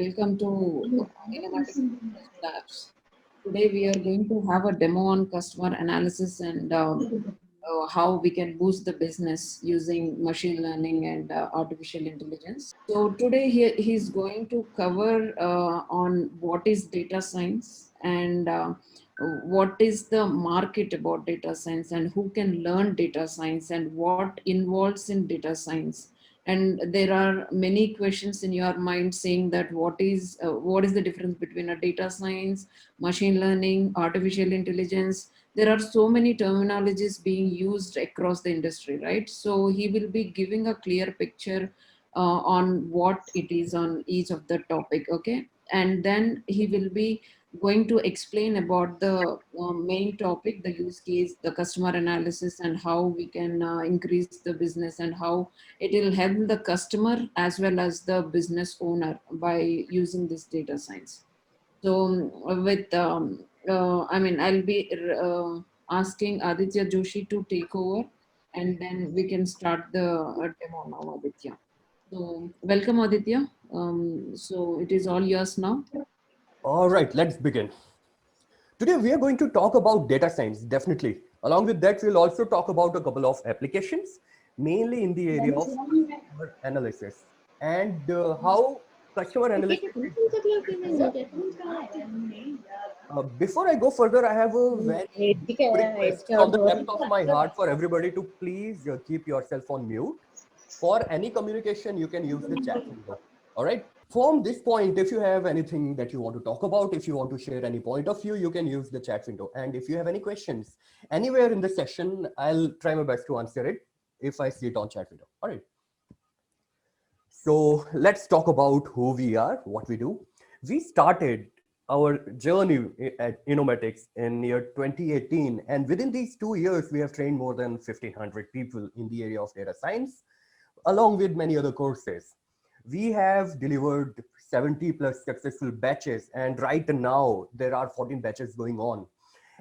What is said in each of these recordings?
welcome to Innovative Business Labs. Today we are going to have a demo on customer analysis and how we can boost the business using machine learning and artificial intelligence. So today he's going to cover on what is data science and what is the market about data science and who can learn data science and what involves in data science. And there are many questions in your mind saying that what is the difference between a data science, machine learning, artificial intelligence. There are so many terminologies being used across the industry, right? So he will be giving a clear picture on what it is on each of the topic. Okay, and then he will be going to explain about the main topic, the use case, the customer analysis, and how we can increase the business and how it will help the customer as well as the business owner by using this data science. So I'll be asking Aditya Joshi to take over, and then we can start the demo now, Aditya. So welcome, Aditya. So it is all yours now. All right, let's begin. Today we are going to talk about data science, definitely. Along with that, we'll also talk about a couple of applications, mainly in the area of customer analysis and how customer analysis is before I go further, I have a very deep request from the depth of my heart for everybody to please keep yourself on mute. For any communication, you can use the chat window. All right. From this point, if you have anything that you want to talk about, if you want to share any point of view, you can use the chat window. And if you have any questions anywhere in the session, I'll try my best to answer it if I see it on chat window. All right. So let's talk about who we are, what we do. We started our journey at Innomatics in year 2018. And within these 2 years, we have trained more than 1,500 people in the area of data science, along with many other courses. We have delivered 70 plus successful batches. And right now, there are 14 batches going on.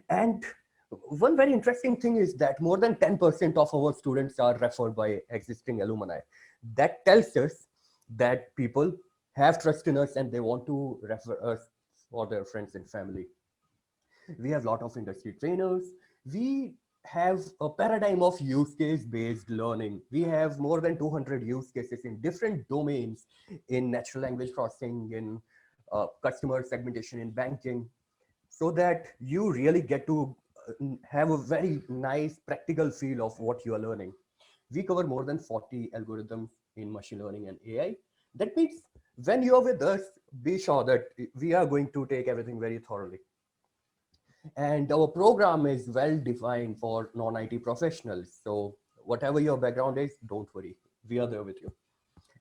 And one very interesting thing is that more than 10% of our students are referred by existing alumni. That tells us that people have trust in us and they want to refer us for their friends and family. We have a lot of industry trainers. We have a paradigm of use case based learning. We have more than 200 use cases in different domains, in natural language processing, in customer segmentation, in banking, so that you really get to have a very nice practical feel of what you are learning. We cover more than 40 algorithms in machine learning and AI. That means when you're with us, be sure that we are going to take everything very thoroughly. And our program is well defined for non-IT professionals. So whatever your background is, don't worry, we are there with you.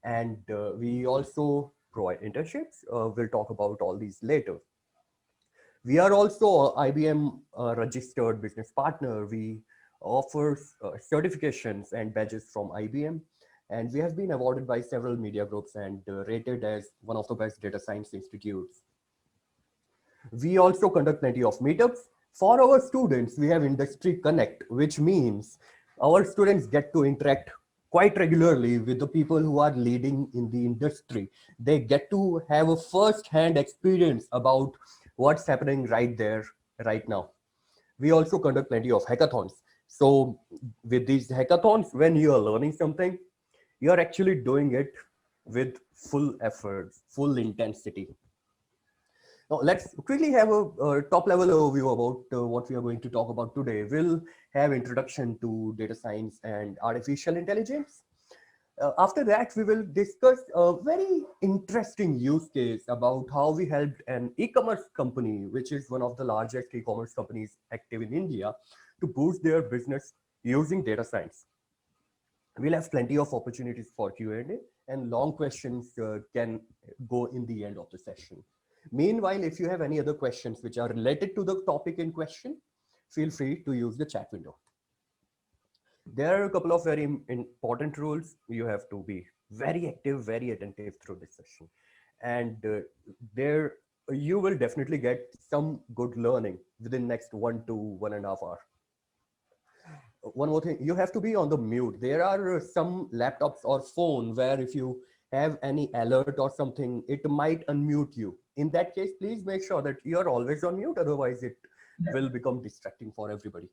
And we also provide internships. We'll talk about all these later. We are also IBM registered business partner. We offer certifications and badges from IBM. And we have been awarded by several media groups and rated as one of the best data science institutes. We also conduct plenty of meetups. For our students, we have Industry Connect, which means our students get to interact quite regularly with the people who are leading in the industry. They get to have a first-hand experience about what's happening right there, right now. We also conduct plenty of hackathons. So with these hackathons, when you are learning something, you are actually doing it with full effort, full intensity. Now, let's quickly have a top level overview about what we are going to talk about today. We'll have introduction to data science and artificial intelligence. After that, we will discuss a very interesting use case about how we helped an e-commerce company, which is one of the largest e-commerce companies active in India, to boost their business using data science. We'll have plenty of opportunities for Q&A, and long questions can go in the end of the session. Meanwhile, if you have any other questions which are related to the topic in question, feel free to use the chat window. There are a couple of very important rules. You have to be very active, very attentive through this session. And there you will definitely get some good learning within next 1 to 1.5 hours. One more thing, you have to be on the mute. There are some laptops or phone where if you have any alert or something, it might unmute you. In that case, please make sure that you're always on mute, otherwise it will become distracting for everybody.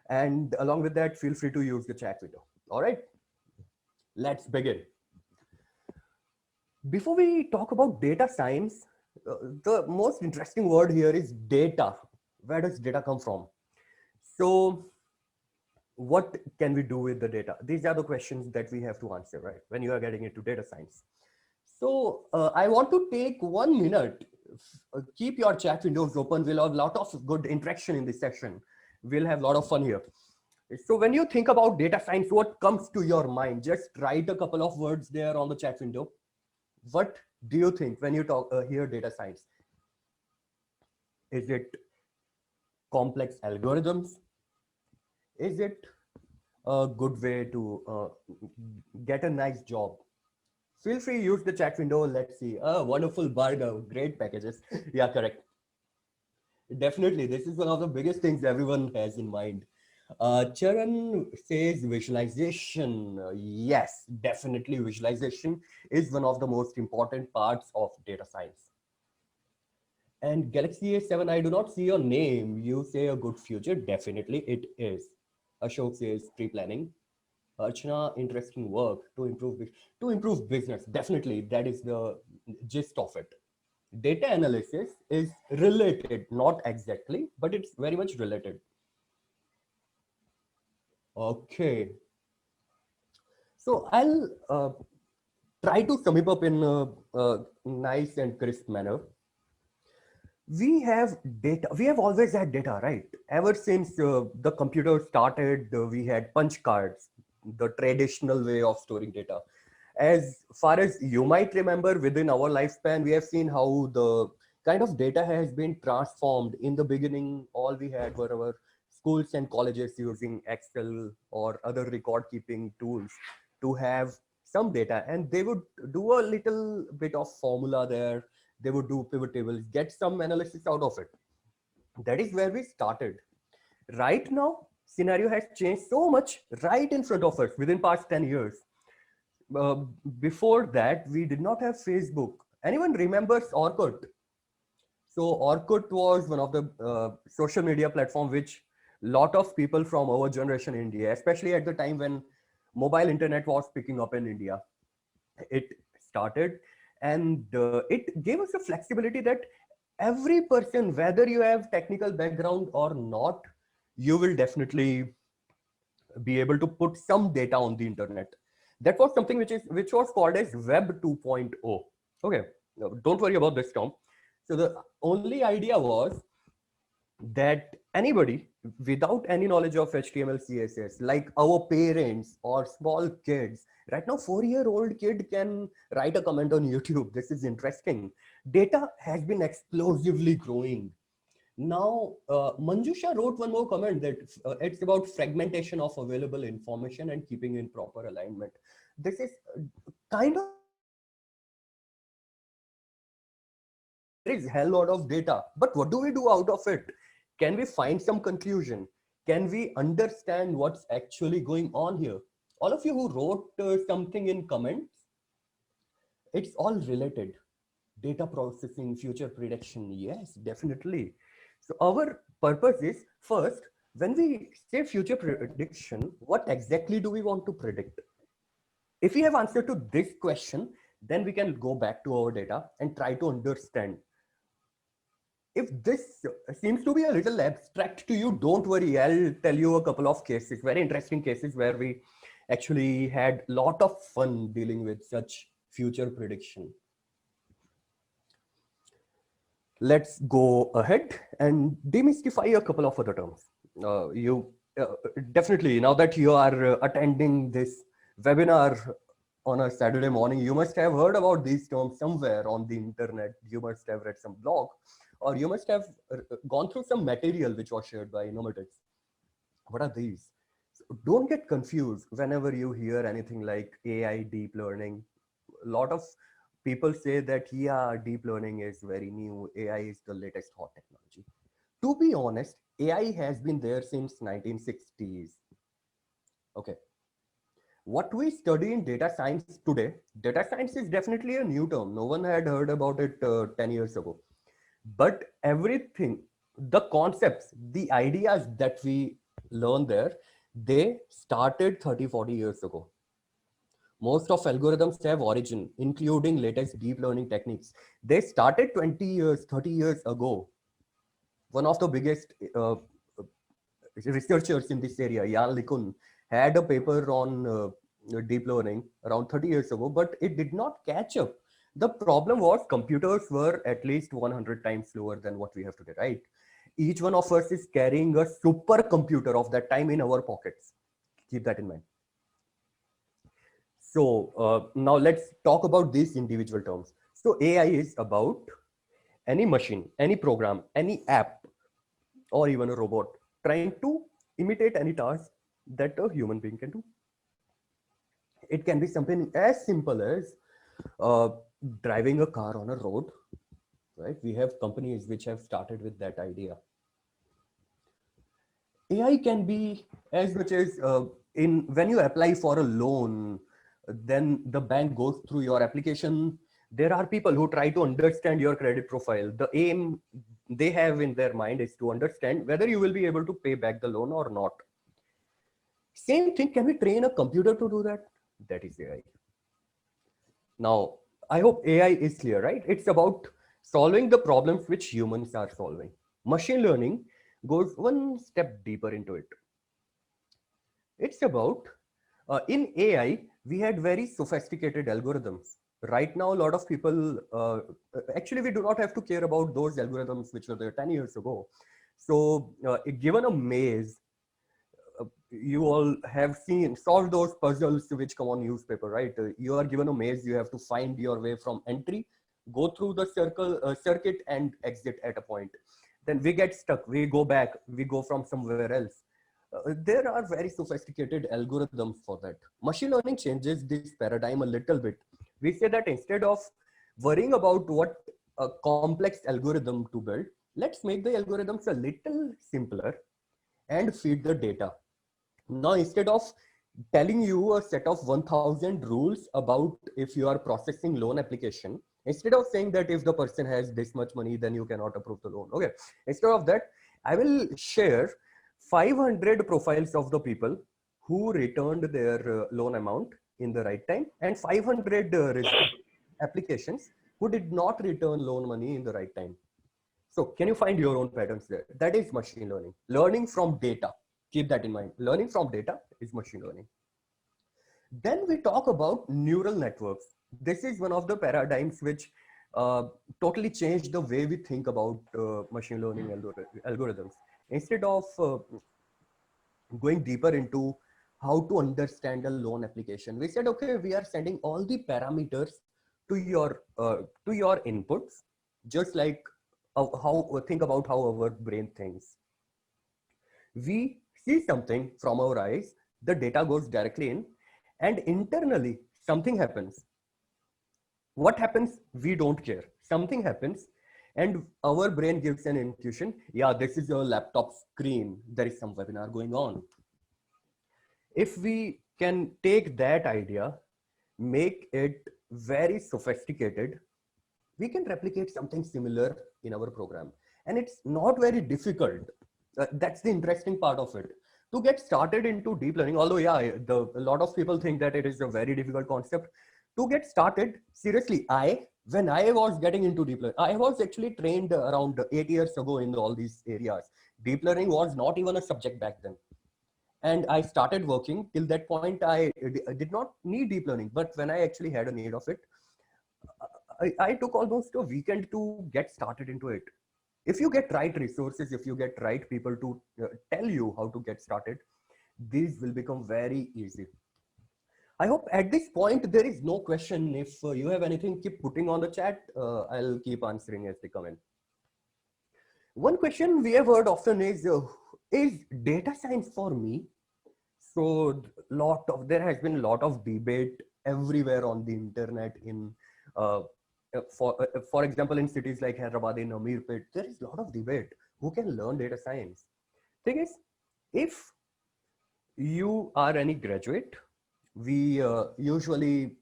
And along with that, feel free to use the chat window. All right, let's begin. Before we talk about data science, the most interesting word here is data. Where does data come from? So, what can we do with the data? These are the questions that we have to answer, right? When you are getting into data science. So, I want to take 1 minute. Keep your chat windows open. We'll have a lot of good interaction in this session. We'll have a lot of fun here. So, when you think about data science, what comes to your mind? Just write a couple of words there on the chat window. What do you think when you hear data science? Is it complex algorithms? Is it a good way to get a nice job? Feel free, use the chat window. Let's see. Wonderful Bhargav, great packages. Yeah, correct. Definitely, this is one of the biggest things everyone has in mind. Charan says visualization. Yes, definitely, visualization is one of the most important parts of data science. And Galaxy A7, I do not see your name. You say a good future. Definitely, it is. Ashok says pre-planning. Archana, interesting work to improve business. Definitely, that is the gist of it. Data analysis is related, not exactly, but it's very much related. Okay, so I'll try to sum it up in a nice and crisp manner. We have data. We have always had data, right? Ever since the computer started, we had punch cards, the traditional way of storing data. As far as you might remember, within our lifespan, we have seen how the kind of data has been transformed. In the beginning, all we had were our schools and colleges using Excel or other record keeping tools to have some data, and they would do a little bit of formula there. They would do pivot tables, get some analysis out of it. That is where we started. Right now, scenario has changed so much right in front of us within past 10 years. uh, Before that, we did not have Facebook. Anyone remembers Orkut? So Orkut was one of the social media platform which lot of people from our generation in India, especially at the time when mobile internet was picking up in India, it started, and it gave us a flexibility that every person, whether you have technical background or not, you will definitely be able to put some data on the internet. That was something which was called as Web 2.0. Okay, now, don't worry about this term. So the only idea was that anybody without any knowledge of HTML, CSS, like our parents or small kids, right now 4-year-old kid can write a comment on YouTube. This is interesting. Data has been explosively growing. Now, Manjusha wrote one more comment that it's about fragmentation of available information and keeping in proper alignment. This is kind of there is hell lot of data, but what do we do out of it? Can we find some conclusion? Can we understand what's actually going on here? All of you who wrote something in comments, it's all related. Data processing, future prediction. Yes, definitely. So our purpose is first, when we say future prediction, what exactly do we want to predict? If we have answer to this question, then we can go back to our data and try to understand. If this seems to be a little abstract to you, don't worry. I'll tell you a couple of cases, very interesting cases where we actually had a lot of fun dealing with such future prediction. Let's go ahead and demystify a couple of other terms. You definitely, now that you are attending this webinar on a Saturday morning, you must have heard about these terms somewhere on the internet. You must have read some blog, or you must have gone through some material which was shared by Innomatics. What are these? So don't get confused whenever you hear anything like AI, deep learning. A lot of people say that, yeah, deep learning is very new. AI is the latest hot technology. To be honest, AI has been there since 1960s. Okay. what we study in data science today, data science is definitely a new term. No one had heard about it 10 years ago. But everything, the concepts, the ideas that we learn there, they started 30, 40 years ago. Most of algorithms have origin, including latest deep learning techniques. They started 20 years, 30 years ago. One of the biggest researchers in this area, Jan LeCun, had a paper on deep learning around 30 years ago, but it did not catch up. The problem was computers were at least 100 times slower than what we have today, right? Each one of us is carrying a supercomputer of that time in our pockets. Keep that in mind. So now let's talk about these individual terms. So AI is about any machine, any program, any app, or even a robot trying to imitate any task that a human being can do. It can be something as simple as uh, driving a car on a road, right? We have companies which have started with that idea. AI can be as much as in when you apply for a loan, then the bank goes through your application. There are people who try to understand your credit profile. The aim they have in their mind is to understand whether you will be able to pay back the loan or not. Same thing, can we train a computer to do that? That is AI. Now, I hope AI is clear, right? It's about solving the problems which humans are solving. Machine learning goes one step deeper into it. It's about, in AI, we had very sophisticated algorithms. Right now, a lot of people, actually, we do not have to care about those algorithms which were there 10 years ago. So, given a maze, you all have seen solved those puzzles which come on newspaper, right? You are given a maze, you have to find your way from entry, go through the circuit and exit at a point. Then we get stuck, we go back, we go from somewhere else. There are very sophisticated algorithms for that. Machine learning changes this paradigm a little bit. We say that instead of worrying about what a complex algorithm to build, let's make the algorithms a little simpler and feed the data. Now, instead of telling you a set of 1000 rules about if you are processing loan application, instead of saying that if the person has this much money, then you cannot approve the loan. Okay. Instead of that, I will share 500 profiles of the people who returned their loan amount in the right time and 500 applications who did not return loan money in the right time. So can you find your own patterns there? That is machine learning. Learning from data. Keep that in mind. Learning from data is machine learning. Then we talk about neural networks. This is one of the paradigms which totally changed the way we think about machine learning algorithms. Instead of going deeper into how to understand a loan application, we said, okay, we are sending all the parameters to your inputs, just like how think about how our brain thinks. We see something from our eyes, the data goes directly in, and internally something happens. What happens? We don't care. Something happens, and our brain gives an intuition. Yeah, this is your laptop screen. There is some webinar going on. If we can take that idea, make it very sophisticated, we can replicate something similar in our program. And it's not very difficult. That's the interesting part of it. To get started into deep learning, although yeah, a lot of people think that it is a very difficult concept. To get started, seriously, when I was getting into deep learning, I was actually trained around 8 years ago in all these areas. Deep learning was not even a subject back then. And I started working. Till that point, I did not need deep learning. But when I actually had a need of it, I took almost a weekend to get started into it. If you get right resources, if you get right people to tell you how to get started, these will become very easy. I hope at this point there is no question. If you have anything, keep putting on the chat. I'll keep answering as they come in. One question we have heard often is data science for me? So there has been a lot of debate everywhere on the internet uh, for example, in cities like Hyderabad, in Ameerpet, there is a lot of debate. Who can learn data science? Thing is, if you are any graduate We usually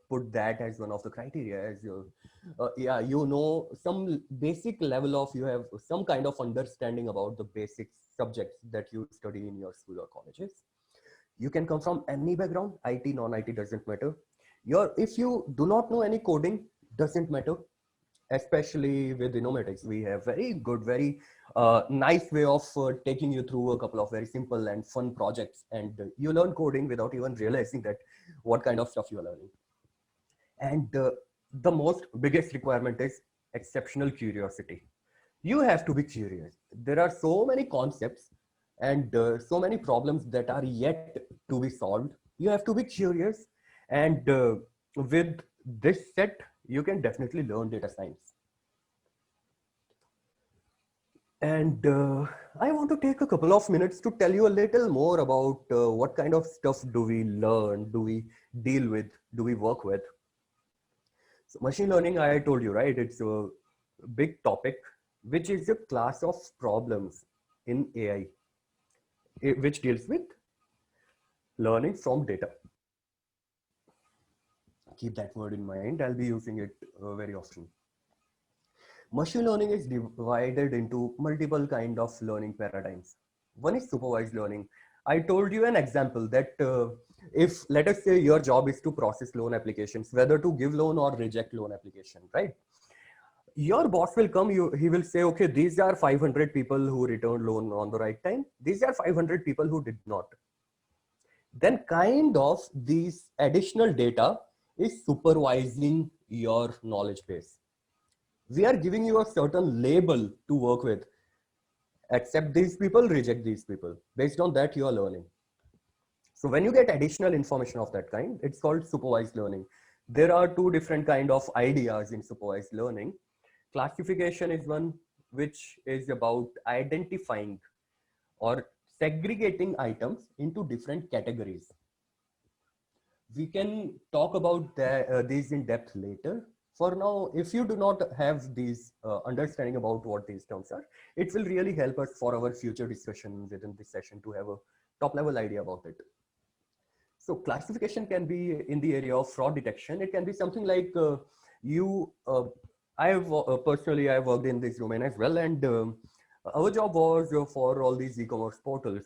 put that as one of the criteria as yeah, you know, some basic level of, you have some kind of understanding about the basic subjects that you study in your school or colleges. You can come from any background, IT, non-IT, doesn't matter. If you do not know any coding, doesn't matter. Especially with Innomatics, we have very good, very nice way of taking you through a couple of very simple and fun projects, and you learn coding without even realizing that what kind of stuff you are learning. And the most biggest requirement is exceptional curiosity. You have to be curious. There are so many concepts and so many problems that are yet to be solved. You have to be curious, and with this set, you can definitely learn data science. And I want to take a couple of minutes to tell you a little more about what kind of stuff do we learn, do we deal with, do we work with. So machine learning, I told you, right? It's a big topic, which is a class of problems in AI, which deals with learning from data. Keep that word in mind. I'll be using it very often. Machine learning is divided into multiple kind of learning paradigms. One is supervised learning. I told you an example that if, let us say, your job is to process loan applications, whether to give loan or reject loan application, right? Your boss will come, he will say, okay, these are 500 people who returned loan on the right time. These are 500 people who did not. Then kind of these additional data is supervising your knowledge base. We are giving you a certain label to work with. Accept these people, reject these people. Based on that, you are learning. So when you get additional information of that kind, it's called supervised learning. There are two different kind of ideas in supervised learning. Classification is one, which is about identifying or segregating items into different categories. We can talk about these in depth later. For now, if you do not have these understanding about what these terms are, it will really help us for our future discussion within this session to have a top level idea about it. So classification can be in the area of fraud detection. It can be something like I have personally, I worked in this domain as well. And our job was for all these e-commerce portals.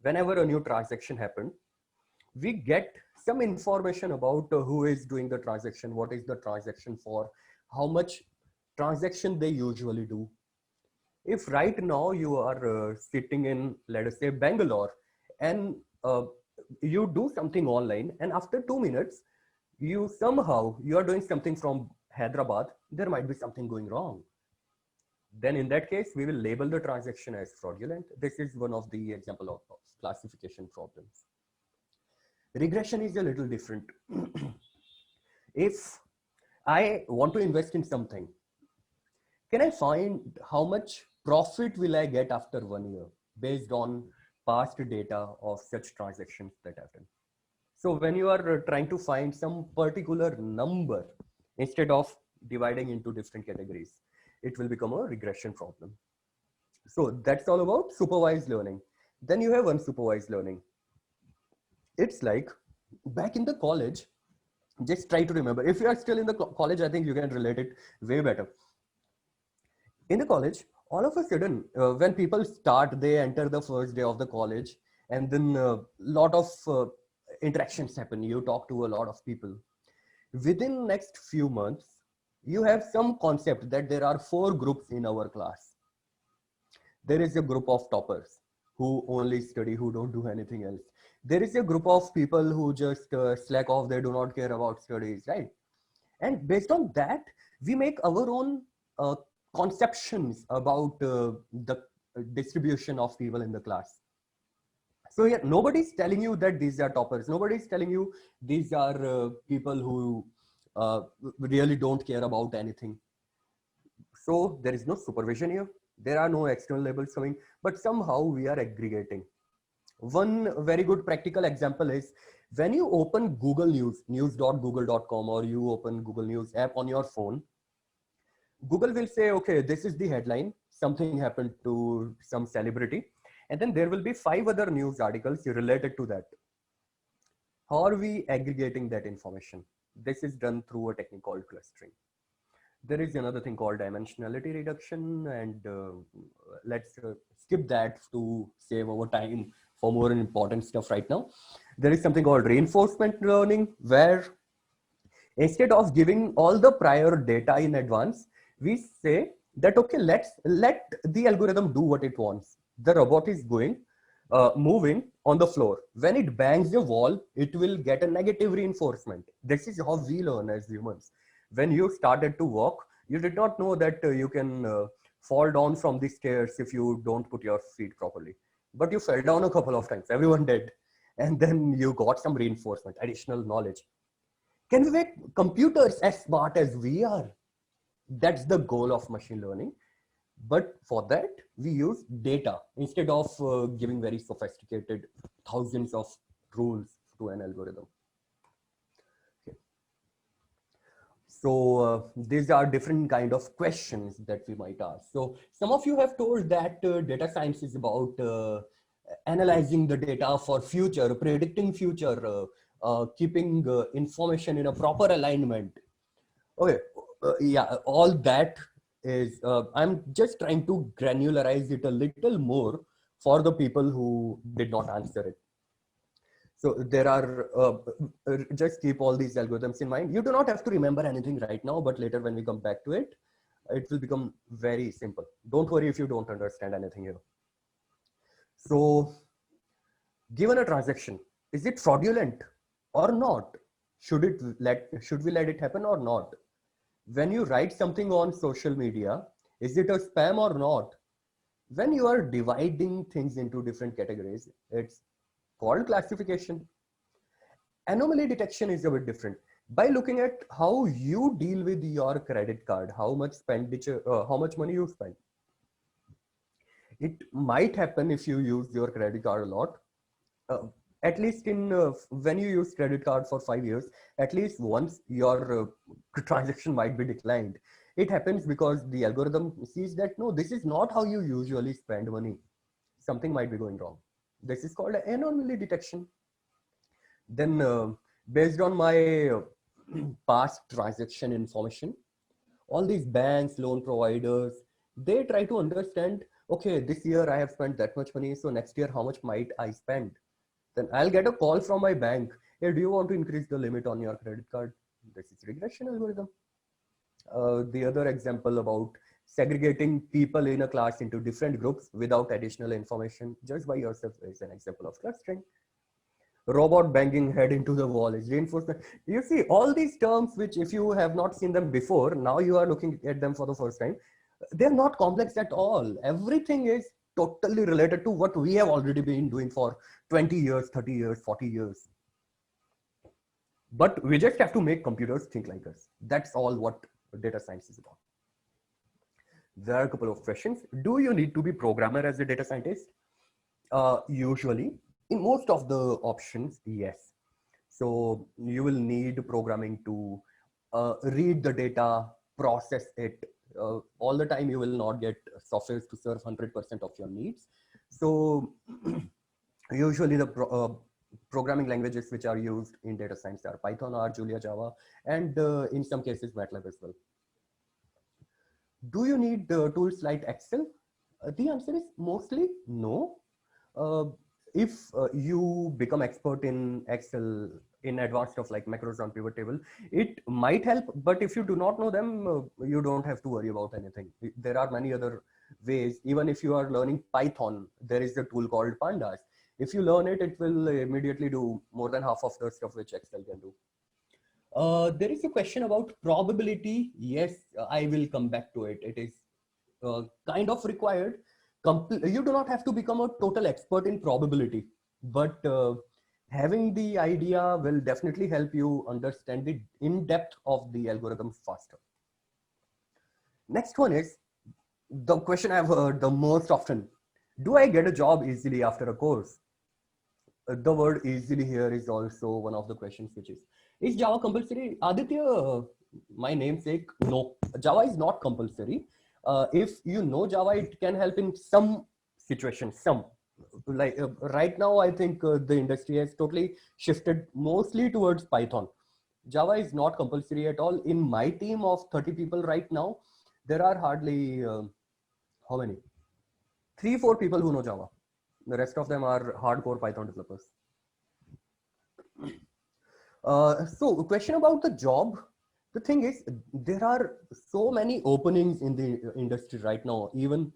Whenever a new transaction happened, we get some information about who is doing the transaction, what is the transaction for, how much transaction they usually do. If right now you are sitting in, let us say, Bangalore, and you do something online, and after 2 minutes, you are doing something from Hyderabad, there might be something going wrong. Then in that case, we will label the transaction as fraudulent. This is one of the example of classification problems. Regression is a little different. If I want to invest in something, can I find how much profit will I get after 1 year based on past data of such transactions that happen? So when you are trying to find some particular number, instead of dividing into different categories, it will become a regression problem. So that's all about supervised learning. Then you have unsupervised learning. It's like back in the college, just try to remember. If you are still in the college, I think you can relate it way better. In the college, all of a sudden, when people start, they enter the first day of the college, and then a lot of interactions happen. You talk to a lot of people. Within next few months, you have some concept that there are 4 groups in our class. There is a group of toppers who only study, who don't do anything else. There is a group of people who just slack off, they do not care about studies, right? And based on that, we make our own conceptions about the distribution of people in the class. So yeah, nobody's telling you that these are toppers. Nobody's telling you these are people who really don't care about anything. So there is no supervision here. There are no external labels coming, but somehow we are aggregating. One very good practical example is when you open Google News, news.google.com, or you open Google News app on your phone, Google will say, okay, this is the headline. Something happened to some celebrity. And then there will be 5 other news articles related to that. How are we aggregating that information? This is done through a technique called clustering. There is another thing called dimensionality reduction, and let's skip that to save our time for more important stuff right now. There is something called reinforcement learning, where instead of giving all the prior data in advance, we say that, okay, let's let the algorithm do what it wants. The robot is moving on the floor. When it bangs the wall, it will get a negative reinforcement. This is how we learn as humans. When you started to walk, you did not know that you can fall down from the stairs if you don't put your feet properly. But you fell down a couple of times. Everyone did. And then you got some reinforcement, additional knowledge. Can we make computers as smart as we are? That's the goal of machine learning. But for that, we use data instead of giving very sophisticated thousands of rules to an algorithm. Okay. So these are different kind of questions that we might ask. So some of you have told that data science is about analyzing the data for future, predicting future, keeping information in a proper alignment. Okay, yeah, all that is, I'm just trying to granularize it a little more for the people who did not answer it. So there are, just keep all these algorithms in mind. You do not have to remember anything right now, but later when we come back to it, it will become very simple. Don't worry if you don't understand anything here. So given a transaction, is it fraudulent or not? Should we let it happen or not? When you write something on social media, is it a spam or not? When you are dividing things into different categories, it's called classification. Anomaly detection is a bit different. By looking at how you deal with your credit card, how much how much money you spend. It might happen if you use your credit card a lot. At least when you use credit card for 5 years, at least once your transaction might be declined. It happens because the algorithm sees that, no, this is not how you usually spend money. Something might be going wrong. This is called anomaly detection. Then based on my past transaction information, all these banks, loan providers, they try to understand, okay, this year I have spent that much money, so next year how much might I spend? Then I'll get a call from my bank. Hey, do you want to increase the limit on your credit card? This is regression algorithm. The other example about segregating people in a class into different groups without additional information just by yourself is an example of clustering. Robot banging head into the wall is reinforcement. You see all these terms, which if you have not seen them before, now you are looking at them for the first time. They're not complex at all. Everything is totally related to what we have already been doing for 20 years, 30 years, 40 years. But we just have to make computers think like us. That's all what data science is about. There are a couple of questions. Do you need to be programmer as a data scientist? Usually, in most of the options, yes. So you will need programming to read the data, process it. All the time you will not get software to serve 100% of your needs. So usually the programming languages which are used in data science are Python, R, Julia, Java, and in some cases MATLAB as well. Do you need tools like Excel? The answer is mostly no. If you become expert in Excel, in advanced stuff like macros on pivot table, it might help. But if you do not know them, you don't have to worry about anything. There are many other ways. Even if you are learning Python, there is a tool called Pandas. If you learn it, it will immediately do more than half of the stuff which Excel can do. There is a question about probability. Yes, I will come back to it. It is kind of required. You do not have to become a total expert in probability, but having the idea will definitely help you understand the in-depth of the algorithm faster. Next one is the question I've heard the most often. Do I get a job easily after a course? The word easily here is also one of the questions, which is Java compulsory? Aditya, my namesake, no, Java is not compulsory. If you know Java, it can help in some situations, some. Like right now, I think the industry has totally shifted mostly towards Python. Java is not compulsory at all. In my team of 30 people right now, there are hardly how many? 3, 4 people who know Java. The rest of them are hardcore Python developers. So, a question about the job. The thing is, there are so many openings in the industry right now. Even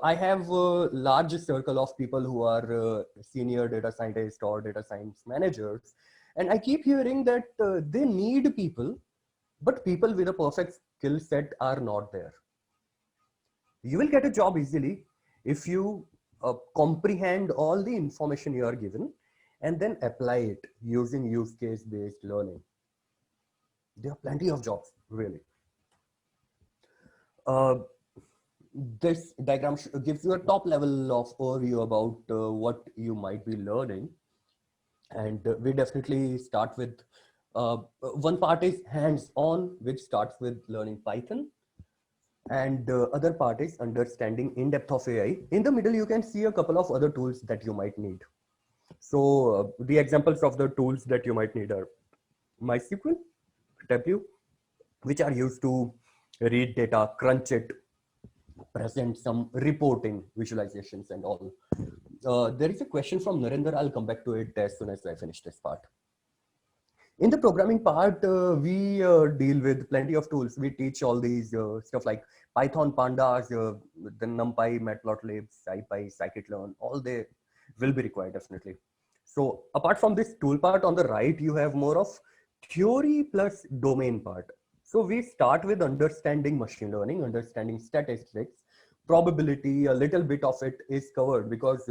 I have a large circle of people who are senior data scientists or data science managers, and I keep hearing that they need people, but people with a perfect skill set are not there. You will get a job easily if you comprehend all the information you are given and then apply it using use case based learning. There are plenty of jobs, really. uh, this diagram gives you a top level of overview about what you might be learning, and we definitely start with one part is hands on, which starts with learning Python, and other part is understanding in depth of AI. In the middle you can see a couple of other tools that you might need. So the examples of the tools that you might need are MySQL, Tableau, which are used to read data, crunch it, present some reporting, visualizations, and all. There is a question from Narendra. I'll come back to it as soon as I finish this part. In the programming part, we deal with plenty of tools. We teach all these stuff like Python, Pandas, the NumPy, Matplotlib, SciPy, scikit-learn, all they will be required definitely. So apart from this tool part on the right, you have more of theory plus domain part. So we start with understanding machine learning, understanding statistics, probability, a little bit of it is covered because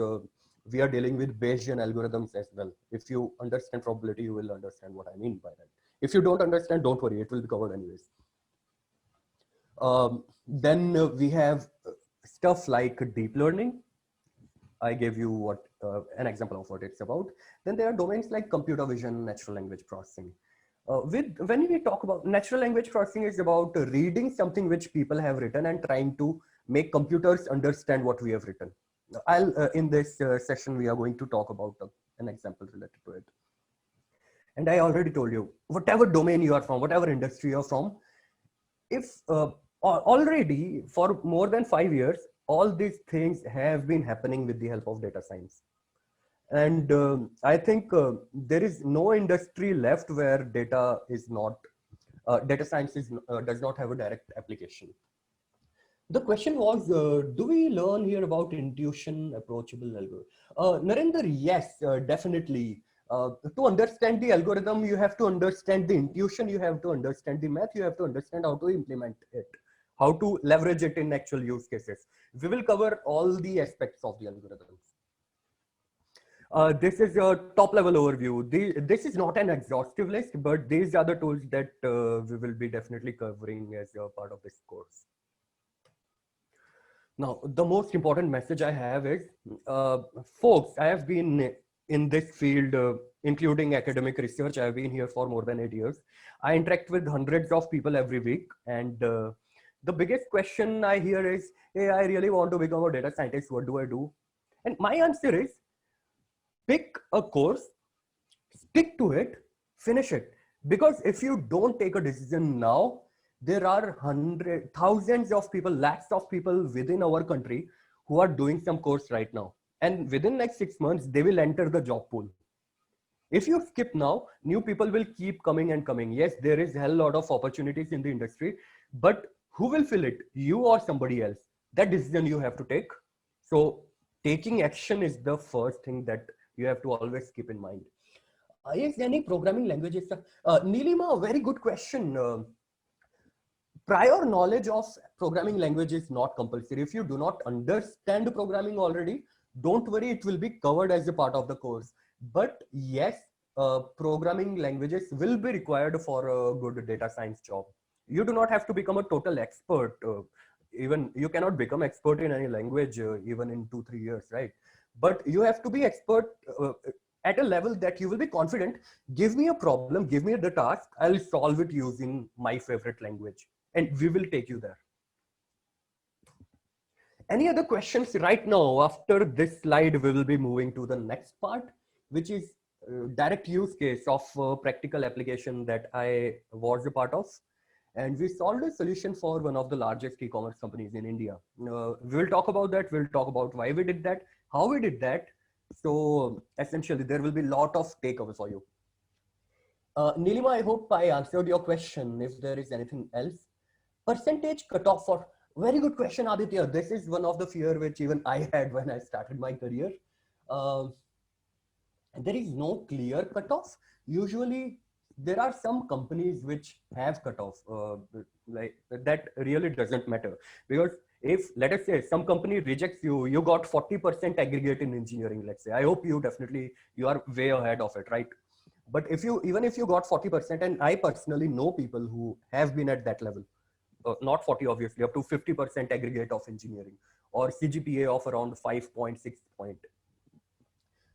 we are dealing with Bayesian algorithms as well. If you understand probability, you will understand what I mean by that. If you don't understand, don't worry, it will be covered anyways. Then we have stuff like deep learning. I gave you what an example of what it's about. Then there are domains like computer vision, natural language processing. When we talk about natural language processing, is about reading something which people have written and trying to make computers understand what we have written. I'll in this session we are going to talk about an example related to it. And I already told you, whatever domain you are from, whatever industry you're from, if already for more than 5 years, all these things have been happening with the help of data science. And I think there is no industry left where data is not, data science is, does not have a direct application. The question was, do we learn here about intuition, approachable algorithm? Narendra, yes, definitely. To understand the algorithm, you have to understand the intuition, you have to understand the math, you have to understand how to implement it, how to leverage it in actual use cases. We will cover all the aspects of the algorithms. This is a top level overview. This is not an exhaustive list, but these are the tools that we will be definitely covering as a part of this course. Now, the most important message I have is, folks, I have been in this field, including academic research. I've been here for more than 8 years. I interact with hundreds of people every week. And the biggest question I hear is, hey, I really want to become a data scientist. What do I do? And my answer is, pick a course, stick to it, finish it. Because if you don't take a decision now, there are thousands of people, lakhs of people within our country who are doing some course right now. And within next 6 months, they will enter the job pool. If you skip now, new people will keep coming and coming. Yes, there is a hell lot of opportunities in the industry, but who will fill it? You or somebody else? That decision you have to take. So taking action is the first thing that you have to always keep in mind. Yes, any programming languages? Nilima, very good question. Prior knowledge of programming language is not compulsory. If you do not understand programming already, don't worry, it will be covered as a part of the course. But yes, programming languages will be required for a good data science job. You do not have to become a total expert. Even you cannot become expert in any language even in 2-3 years, right? But you have to be expert at a level that you will be confident. Give me a problem, give me the task, I'll solve it using my favorite language, and we will take you there. Any other questions right now? After this slide, we will be moving to the next part, which is direct use case of practical application that I was a part of. And we solved a solution for one of the largest e-commerce companies in India. We will talk about that. We'll talk about why we did that, how we did that. So essentially, there will be a lot of takeaway for you. Nilima, I hope I answered your question. If there is anything else, percentage cutoff for very good question, Aditya. This is one of the fear which even I had when I started my career. Um there is no clear cutoff. Usually, there are some companies which have cutoff. Like that really doesn't matter, because if let us say some company rejects you, you got 40% aggregate in engineering. Let's say, I hope you are way ahead of it, right? But if you even if you got 40%, and I personally know people who have been at that level, not 40 obviously, up to 50% aggregate of engineering, or CGPA of around 5.6 point.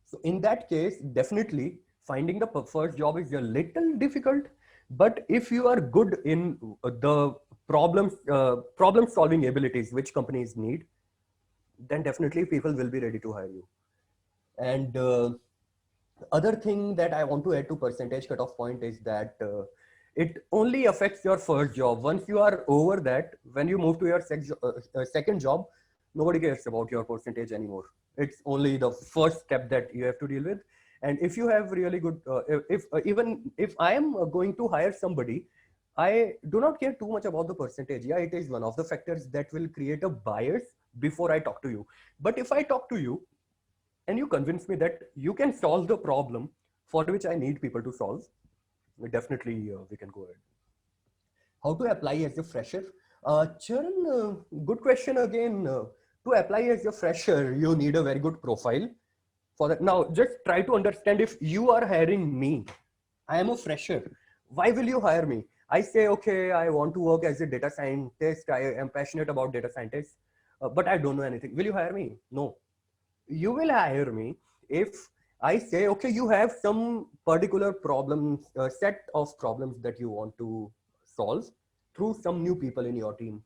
So in that case, definitely finding the first job is a little difficult. But if you are good in the problem solving abilities which companies need, then definitely people will be ready to hire you. And other thing that I want to add to percentage cutoff point is that it only affects your first job. Once you are over that, when you move to your second job, nobody cares about your percentage anymore. It's only the first step that you have to deal with. And if you have really good, if even if I am going to hire somebody, I do not care too much about the percentage. Yeah, it is one of the factors that will create a bias before I talk to you. But if I talk to you and you convince me that you can solve the problem for which I need people to solve, definitely we can go ahead. How to apply as a fresher? Charan, good question again. To apply as a fresher, you need a very good profile for that. Now, just try to understand, if you are hiring me, I am a fresher. Why will you hire me? I say, okay, I want to work as a data scientist. I am passionate about data scientists, but I don't know anything. Will you hire me? No. You will hire me if I say, okay, you have some particular problems, set of problems that you want to solve through some new people in your team.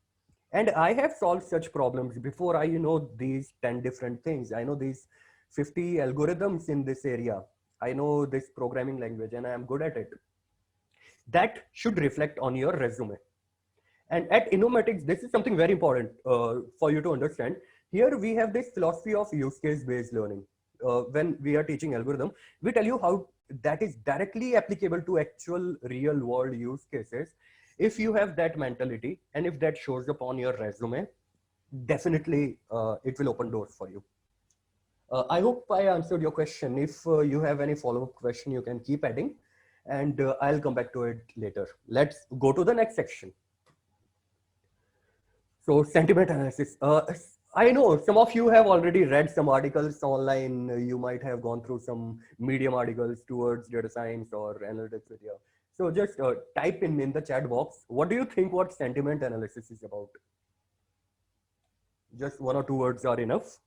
And I have solved such problems before. I know these 10 different things. I know these 50 algorithms in this area. I know this programming language and I am good at it. That should reflect on your resume. And at Innomatics, this is something very important for you to understand. Here we have this philosophy of use case based learning. When we are teaching algorithm, we tell you how that is directly applicable to actual real world use cases. If you have that mentality and if that shows up on your resume, definitely it will open doors for you. I hope I answered your question. If you have any follow-up question, you can keep adding, and I'll come back to it later. Let's go to the next section. So sentiment analysis. I know some of you have already read some articles online. You might have gone through some Medium articles towards data science or analytics video. So just type in the chat box. What do you think what sentiment analysis is about? Just 1 or 2 words are enough.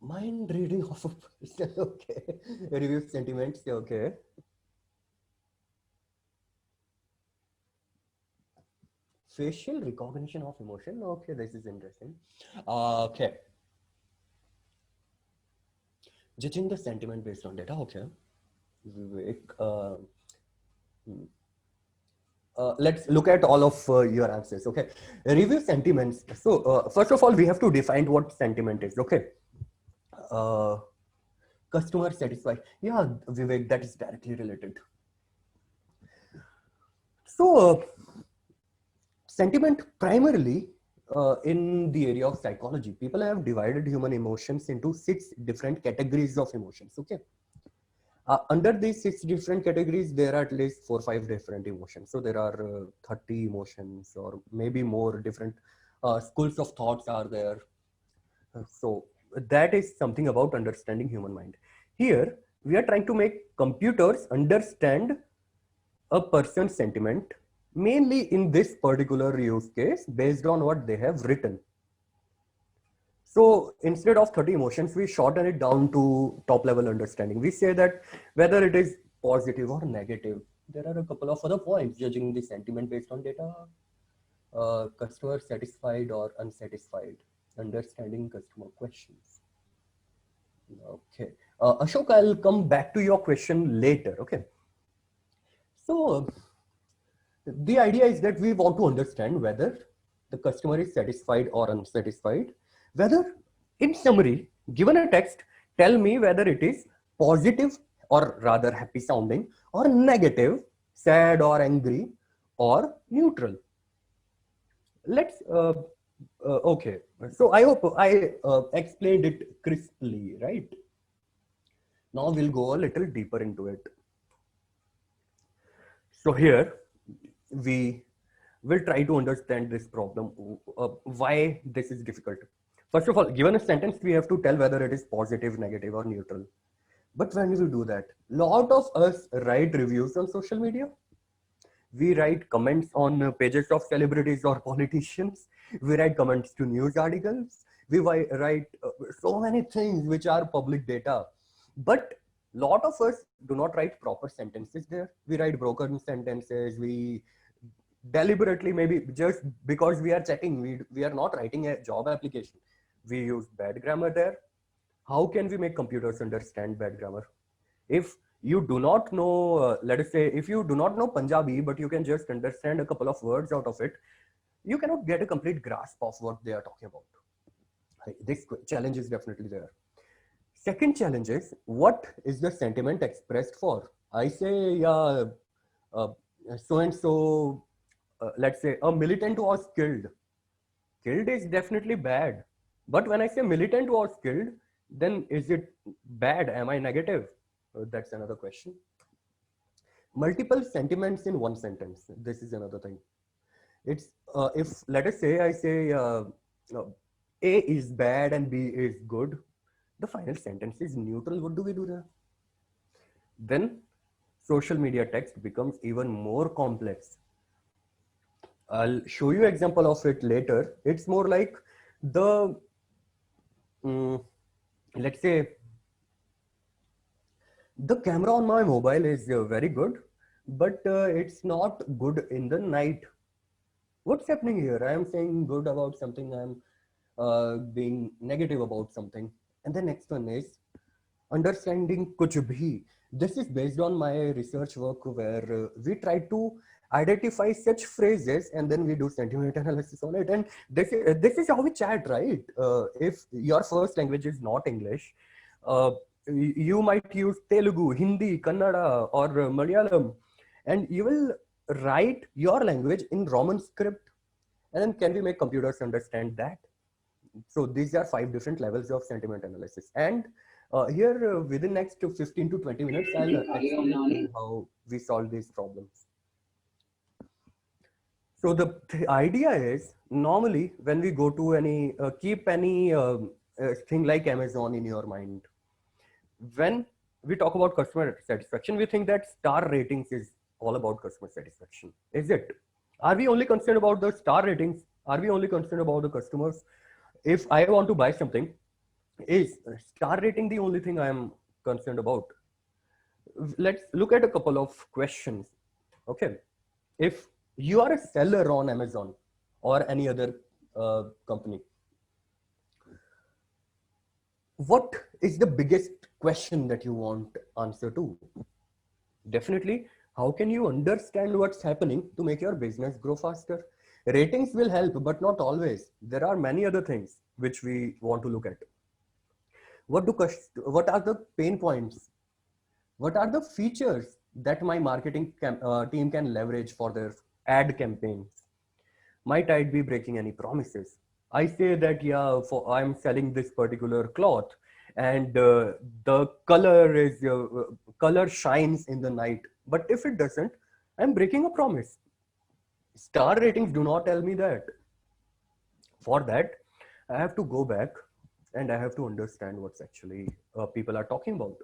Mind reading of a person. Okay. Review sentiments. Okay. Facial recognition of emotion. Okay, this is interesting. Okay. Judging the sentiment based on data. Okay. Vivek, let's look at all of your answers. Okay. Review sentiments. So first of all, we have to define what sentiment is. Okay. Customer satisfied. Yeah, Vivek, that is directly related. So sentiment primarily in the area of psychology, people have divided human emotions into 6 different categories of emotions. Okay. Under these 6 different categories, there are at least 4 or 5 different emotions. So there are 30 emotions or maybe more different schools of thoughts are there. So that is something about understanding human mind. Here, we are trying to make computers understand a person's sentiment, mainly in this particular use case, based on what they have written. So instead of 30 emotions, we shorten it down to top level understanding. We say that whether it is positive or negative, there are a couple of other points judging the sentiment based on data. Customer satisfied or unsatisfied, understanding customer questions. Okay. Ashok, I'll come back to your question later. Okay. So the idea is that we want to understand whether the customer is satisfied or unsatisfied. Whether, in summary, given a text, tell me whether it is positive or rather happy sounding, or negative, sad or angry, or neutral. Let's okay. So I hope I explained it crisply, right? Now we'll go a little deeper into it. So here we will try to understand this problem, why this is difficult. First of all, given a sentence, we have to tell whether it is positive, negative, or neutral. But when we do that, lot of us write reviews on social media. We write comments on pages of celebrities or politicians. We write comments to news articles. We write so many things which are public data. But lot of us do not write proper sentences there. We write broken sentences. We deliberately, maybe just because we are checking, we are not writing a job application. We use bad grammar there. How can we make computers understand bad grammar? If you do not know, let us say, if you do not know Punjabi, but you can just understand a couple of words out of it, you cannot get a complete grasp of what they are talking about. This challenge is definitely there. Second challenge is, what is the sentiment expressed for? I say, yeah, so and so, let's say a militant was killed. Killed is definitely bad. But when I say militant was killed, then is it bad? Am I negative? That's another question. Multiple sentiments in one sentence. This is another thing. It's if let us say I say A is bad and B is good, the final sentence is neutral. What do we do there? Then social media text becomes even more complex. I'll show you example of it later. It's more like the let's say the camera on my mobile is very good, but it's not good in the night. What's happening here? I am saying good about something, I am being negative about something. And the next one is understanding kuch bhi. This is based on my research work where we try to identify such phrases and then we do sentiment analysis on it. And this is how we chat, right? If your first language is not English, uh, you might use Telugu, Hindi, Kannada, or Malayalam, and you will write your language in Roman script. And then can we make computers understand that? So these are 5 different levels of sentiment analysis. And here within next 15 to 20 minutes, I'll explain how we solve these problems. So the idea is, normally when we go to any, keep any thing like Amazon in your mind. When we talk about customer satisfaction, we think that star ratings is all about customer satisfaction. Is it? Are we only concerned about the star ratings? Are we only concerned about the customers? If I want to buy something, is star rating the only thing I am concerned about? Let's look at a couple of questions. Okay. If you are a seller on Amazon or any other company, what is the biggest question that you want answer to? Definitely, how can you understand what's happening to make your business grow faster? Ratings will help, but not always. There are many other things which we want to look at. What are the pain points? What are the features that my marketing team can leverage for their ad campaigns? Might I be breaking any promises? I say that, yeah, I'm selling this particular cloth, and the color shines in the night. But if it doesn't, I'm breaking a promise. Star ratings do not tell me that. For that, I have to go back and I have to understand what's actually people are talking about.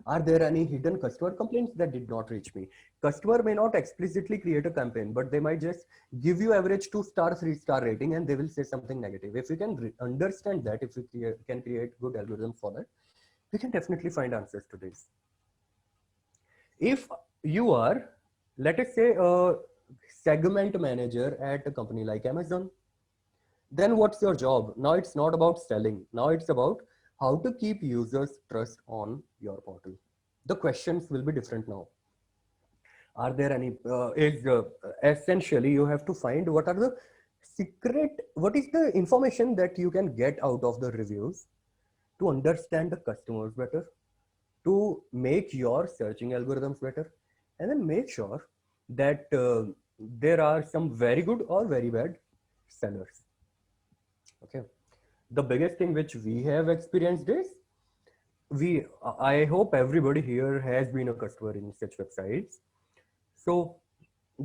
Are there any hidden customer complaints that did not reach me? Customer may not explicitly create a campaign, but they might just give you average 2-star, 3-star rating, and they will say something negative. If we can understand that, if we can create good algorithms for that, we can definitely find answers to this. If you are, let us say, a segment manager at a company like Amazon, then what's your job? Now it's not about selling. Now it's about how to keep users' trust on your portal. The questions will be different now. Are there any, essentially you have to find what are the what is the information that you can get out of the reviews to understand the customers better, to make your searching algorithms better, and then make sure that there are some very good or very bad sellers. Okay. The biggest thing which we have experienced is I hope everybody here has been a customer in such websites. So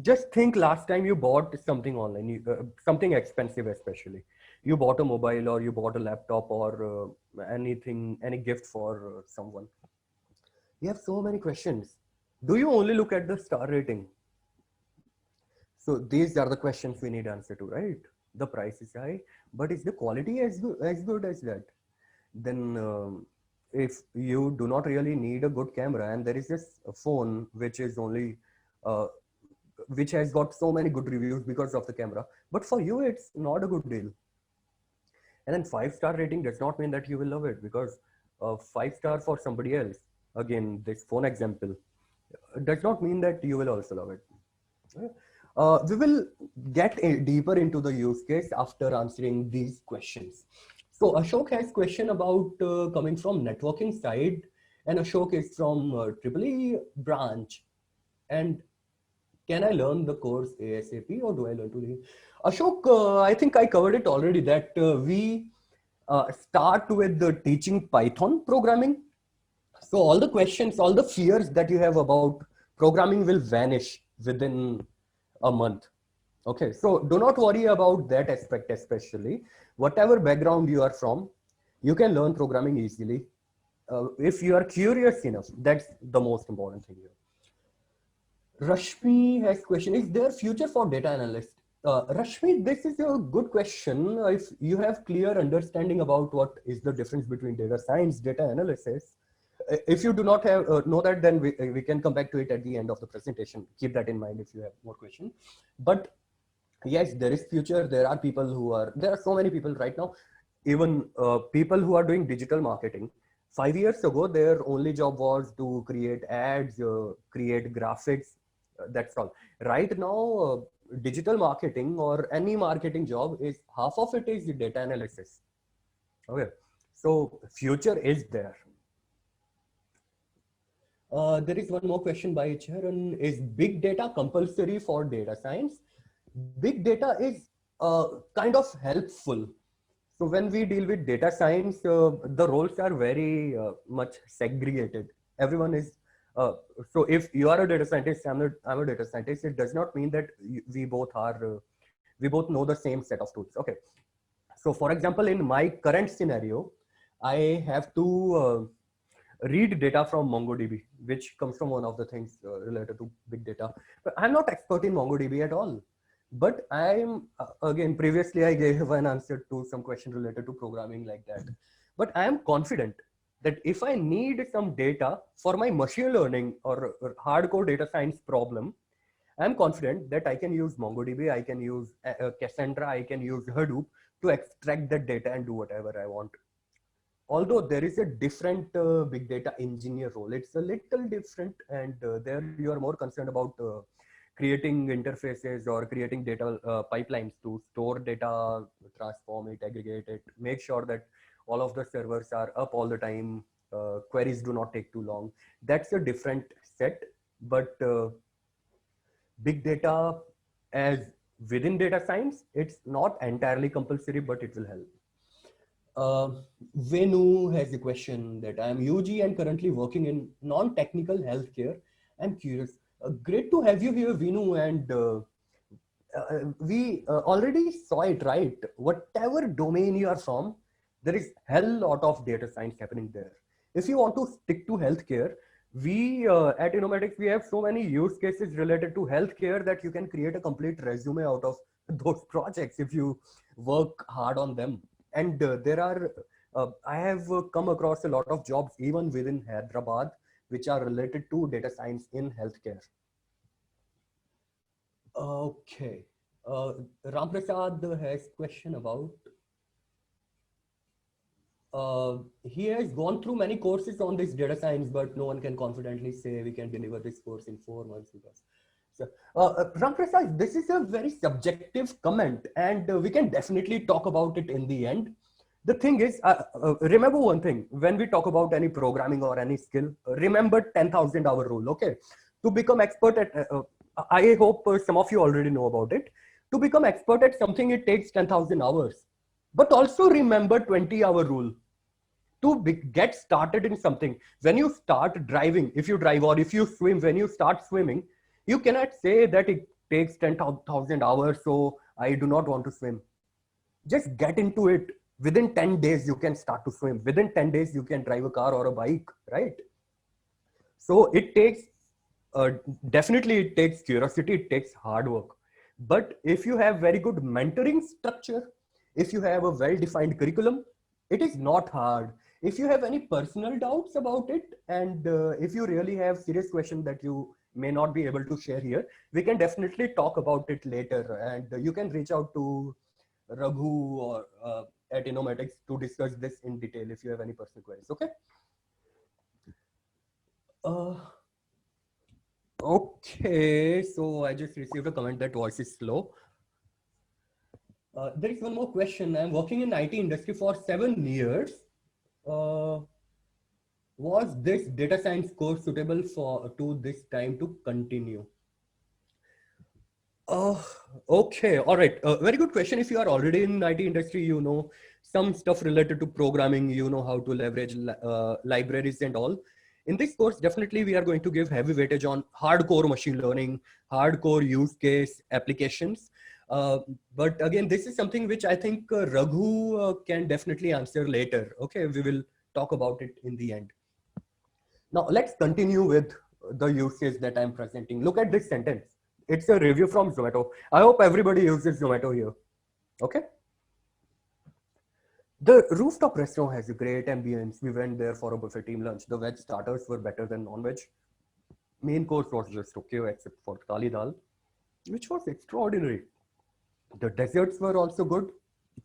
just think last time you bought something online, something expensive, especially you bought a mobile or you bought a laptop or anything, any gift for someone. You have so many questions. Do you only look at the star rating? So these are the questions we need answer to, right? The price is high, but is the quality as good as that? Then if you do not really need a good camera and there is this phone which is only which has got so many good reviews because of the camera, but for you it's not a good deal. And then 5-star rating does not mean that you will love it, because 5-star for somebody else, again this phone example, does not mean that you will also love it. We will get deeper into the use case after answering these questions. So Ashok has question about coming from networking side, and Ashok is from EEE branch. And can I learn the course ASAP, or do I learn to learn? Ashok, I think I covered it already, that we start with the teaching Python programming. So all the questions, all the fears that you have about programming will vanish within a month. Okay, so do not worry about that aspect, especially whatever background you are from, you can learn programming easily. If you are curious enough, that's the most important thing here. Rashmi has question, is there future for data analyst? Rashmi, this is a good question. If you have clear understanding about what is the difference between data science, data analysis, if you do not have know that, then we can come back to it at the end of the presentation. Keep that in mind if you have more questions. But yes, there is future. There are so many people right now, even people who are doing digital marketing. 5 years ago, their only job was to create ads, create graphics. That's all. Right now, digital marketing or any marketing job is half of it is data analysis. Okay, so future is there. There is one more question by Charan. Is big data compulsory for data science? Big data is kind of helpful. So when we deal with data science, the roles are very much segregated. Everyone is, so if you are a data scientist, I'm a data scientist, it does not mean that we both know the same set of tools. Okay. So for example, in my current scenario, I have to read data from MongoDB, which comes from one of the things related to big data. But I'm not expert in MongoDB at all. But I'm, again, previously I gave an answer to some question related to programming like that. But I am confident that if I need some data for my machine learning or hardcore data science problem, I'm confident that I can use MongoDB, I can use Cassandra, I can use Hadoop to extract that data and do whatever I want. Although there is a different big data engineer role, it's a little different, and there you are more concerned about creating interfaces or creating data pipelines to store data, transform it, aggregate it, make sure that all of the servers are up all the time, queries do not take too long. That's a different set, but big data as within data science, it's not entirely compulsory, but it will help. Venu has a question that I am UG and currently working in non-technical healthcare. I'm curious. Great to have you here, Venu. And we already saw it, right? Whatever domain you are from, there is hell lot of data science happening there. If you want to stick to healthcare, We at Innomatics, we have so many use cases related to healthcare that you can create a complete resume out of those projects if you work hard on them. And there are, I have come across a lot of jobs even within Hyderabad, which are related to data science in healthcare. Okay. Ram Prasad has question about he has gone through many courses on this data science, but no one can confidently say we can deliver this course in 4 months because. So, Ram Prasad, this is a very subjective comment, and we can definitely talk about it in the end. The thing is, remember one thing when we talk about any programming or any skill, remember 10,000 hour rule. Okay, to become expert at, I hope some of you already know about it. To become expert at something, it takes 10,000 hours. But also remember 20-hour rule. To get started in something, when you start driving, if you drive or if you swim, when you start swimming, you cannot say that it takes 10,000 hours, so I do not want to swim. Just get into it. Within 10 days, you can start to swim. Within 10 days, you can drive a car or a bike, right? So it takes, uh, definitely it takes curiosity, it takes hard work. But if you have very good mentoring structure, if you have a well-defined curriculum, it is not hard. If you have any personal doubts about it, and if you really have serious questions that you may not be able to share here, we can definitely talk about it later. And you can reach out to Raghu or at Innomatics to discuss this in detail if you have any personal queries. Okay. Uh, Okay, so I just received a comment that voice is slow. There is one more question. I'm working in IT industry for 7 years. Uh, was this data science course suitable for to this time to continue? Uh, okay, all right. Very good question. If you are already in IT industry, you know some stuff related to programming, you know how to leverage libraries and all. In this course, definitely we are going to give heavy weightage on hardcore machine learning, hardcore use case applications. Uh, but again, this is something which I think Raghu can definitely answer later. Okay, we will talk about it in the end. Now let's continue with the use case that I'm presenting. Look at this sentence. It's a review from Zomato. I hope everybody uses Zomato here. Okay. The rooftop restaurant has a great ambience. We went there for a buffet team lunch. The veg starters were better than non-veg. Main course was just okay except for kali dal, which was extraordinary. The desserts were also good.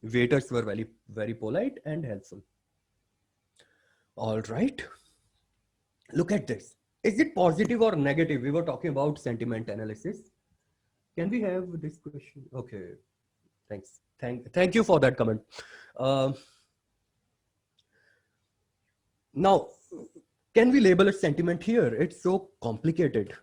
Waiters were very polite and helpful. All right. Look at this. Is it positive or negative? We were talking about sentiment analysis. Can we have this question? Okay. Thanks. Thank you for that comment. Uh, Now, can we label a sentiment here? It's so complicated.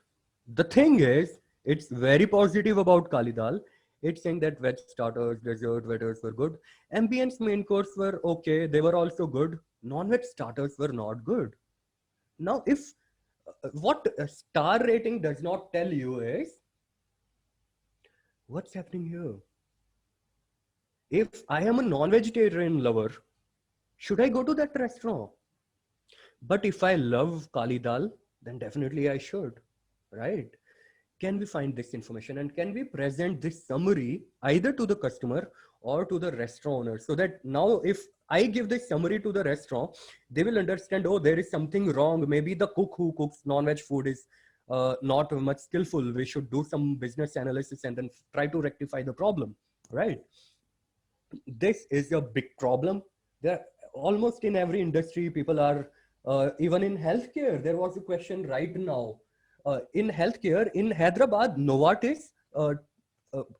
The thing is, it's very positive about Kali Dal. It's saying that veg starters, dessert, waiters were good. Ambience main course were okay. They were also good. Non-veg starters were not good. Now, if what a star rating does not tell you is what's happening here. If I am a non-vegetarian lover, should I go to that restaurant? But if I love Kali Dal, then definitely I should, right? Can we find this information and can we present this summary either to the customer or to the restaurant owner so that now if I give this summary to the restaurant, they will understand, oh, there is something wrong. Maybe the cook who cooks non-veg food is not much skillful. We should do some business analysis and then try to rectify the problem, right? This is a big problem. There, almost in every industry, people are, even in healthcare, there was a question right now. In healthcare, in Hyderabad, Novartis,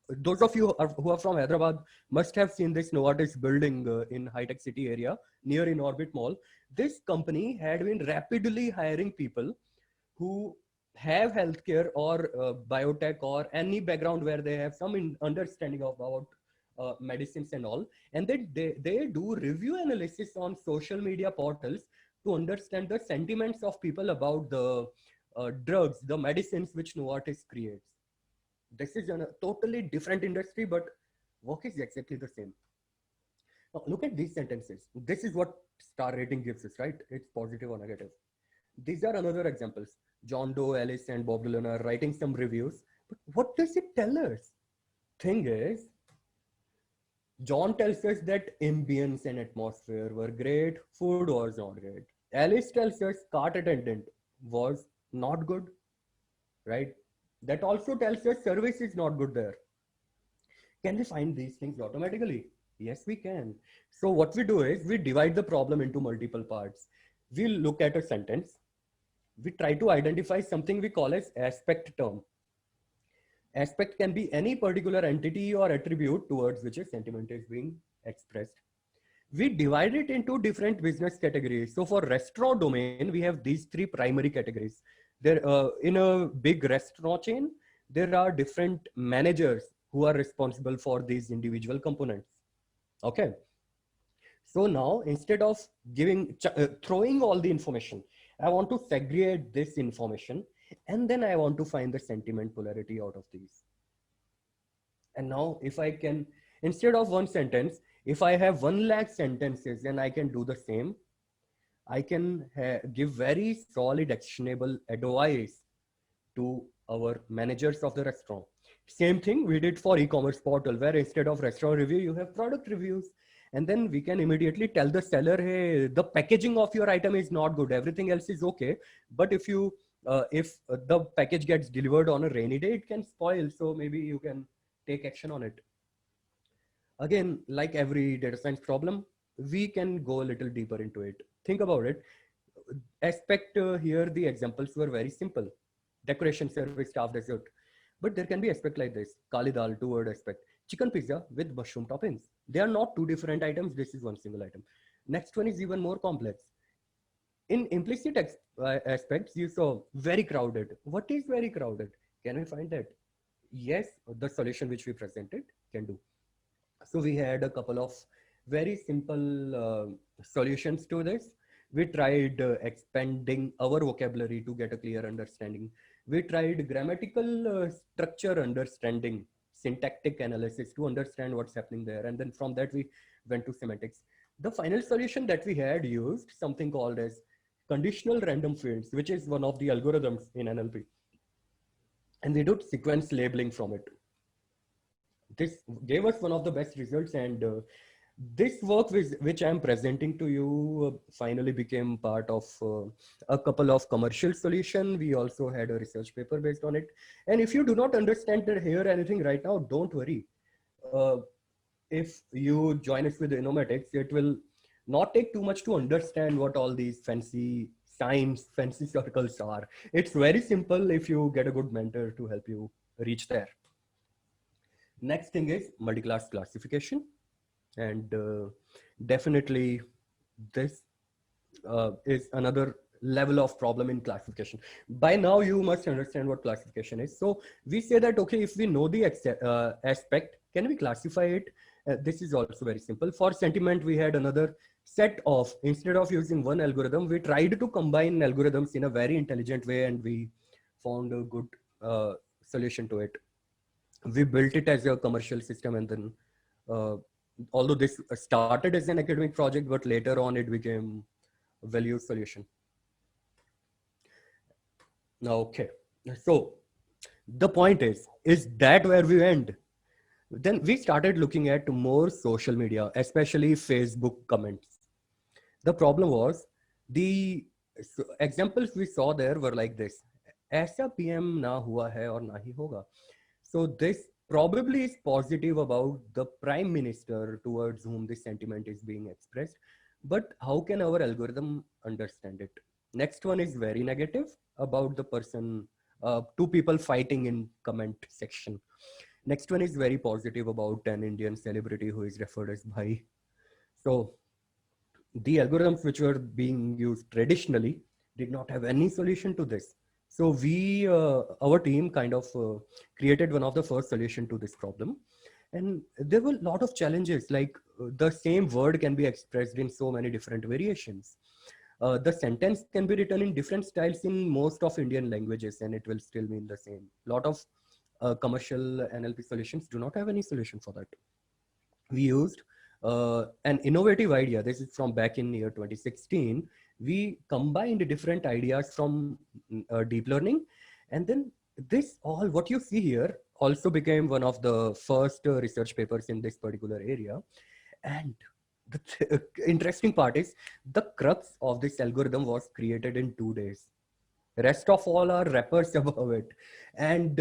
those of you who are from Hyderabad must have seen this Novartis building in high-tech city area near in Orbit Mall. This company had been rapidly hiring people who have healthcare or biotech or any background where they have some understanding about medicines and all, and they do review analysis on social media portals to understand the sentiments of people about the drugs, the medicines which Novartis creates. This is a totally different industry, but work is exactly the same. Now, look at these sentences. This is what star rating gives us, right? It's positive or negative. These are another examples. John Doe, Alice, and Bob Dylan are writing some reviews. But what does it tell us? Thing is, John tells us that ambience and atmosphere were great, food was not great. Alice tells us cart attendant was not good, right? That also tells us service is not good there. Can we find these things automatically? Yes, we can. So what we do is we divide the problem into multiple parts. We look at a sentence. We try to identify something we call as aspect term. Aspect can be any particular entity or attribute towards which a sentiment is being expressed. We divide it into different business categories. So for restaurant domain, we have these three primary categories. There, in a big restaurant chain, there are different managers who are responsible for these individual components. Okay. So now, instead of throwing all the information, I want to segregate this information, and then I want to find the sentiment polarity out of these. And now if I can, instead of one sentence, if I have 1 lakh sentences and I can do the same, I can give very solid actionable advice to our managers of the restaurant. Same thing we did for e-commerce portal, where instead of restaurant review, you have product reviews. And then we can immediately tell the seller, hey, the packaging of your item is not good. Everything else is okay. But if the package gets delivered on a rainy day, it can spoil. So maybe you can take action on it. Again, like every data science problem, we can go a little deeper into it. Think about it. Aspect here, the examples were very simple. Decoration, service, staff, dessert. But there can be aspect like this. Kali dal, 2-word aspect. Chicken pizza with mushroom toppings. They are not two different items. This is one single item. Next one is even more complex. In implicit aspects, you saw very crowded. What is very crowded? Can we find that? Yes, the solution which we presented can do. So we had a couple of very simple solutions to this. We tried expanding our vocabulary to get a clear understanding. We tried grammatical structure understanding, syntactic analysis to understand what's happening there. And then from that, we went to semantics. The final solution that we had used something called as conditional random fields, which is one of the algorithms in NLP. And we did sequence labeling from it. This gave us one of the best results, and this work which I'm presenting to you finally became part of a couple of commercial solutions. We also had a research paper based on it. And if you do not understand or hear anything right now, don't worry. If you join us with Innomatics, it will not take too much to understand what all these fancy signs, fancy circles are. It's very simple if you get a good mentor to help you reach there. Next thing is multi-class classification. And definitely this is another level of problem in classification. By now, you must understand what classification is. So we say that, okay, if we know the aspect, can we classify it? This is also very simple. For sentiment, we had another set of, instead of using one algorithm, we tried to combine algorithms in a very intelligent way, and we found a good solution to it. We built it as a commercial system, and then although this started as an academic project, but later on it became a value solution. Now, okay. So the point is that where we end? Then we started looking at more social media, especially Facebook comments. The problem was the examples we saw there were like this. ऐसा PM ना हुआ है और ना ही होगा. So this probably is positive about the prime minister towards whom this sentiment is being expressed. But how can our algorithm understand it? Next one is very negative about the person, two people fighting in comment section. Next one is very positive about an Indian celebrity who is referred as Bhai. So the algorithms which were being used traditionally did not have any solution to this. So we, our team kind of created one of the first solution to this problem. And there were a lot of challenges, like the same word can be expressed in so many different variations. The sentence can be written in different styles in most of Indian languages, and it will still mean the same. A lot of commercial NLP solutions do not have any solution for that. We used an innovative idea. This is from back in year 2016. We combined different ideas from deep learning, and then this all what you see here also became one of the first research papers in this particular area. And the interesting part is the crux of this algorithm was created in 2 days. Rest of all are wrappers above it. And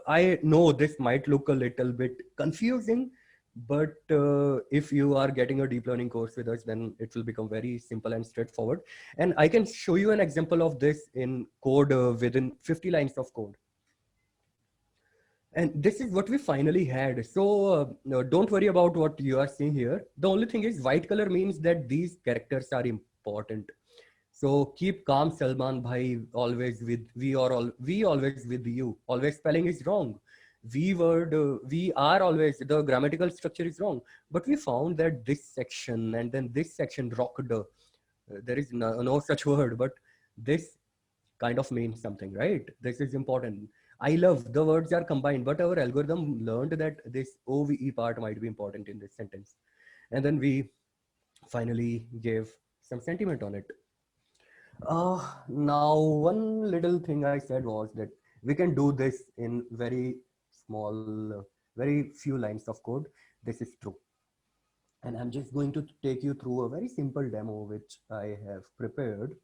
I know this might look a little bit confusing, but if you are getting a deep learning course with us, then it will become very simple and straightforward. And I can show you an example of this in code within 50 lines of code. And this is what we finally had. So no, don't worry about what you are seeing here. The only thing is white color means that these characters are important. So keep calm, Salman bhai, always with we are all we always with you. Always spelling is wrong. We are always the grammatical structure is wrong. But we found that this section and then this section rocked. There is no such word, but this kind of means something, right? This is important. I love the words are combined, but our algorithm learned that this OVE part might be important in this sentence. And then we finally gave some sentiment on it. Now, one little thing I said was that we can do this in very small, very few lines of code. This is true. And I'm just going to take you through a very simple demo which I have prepared.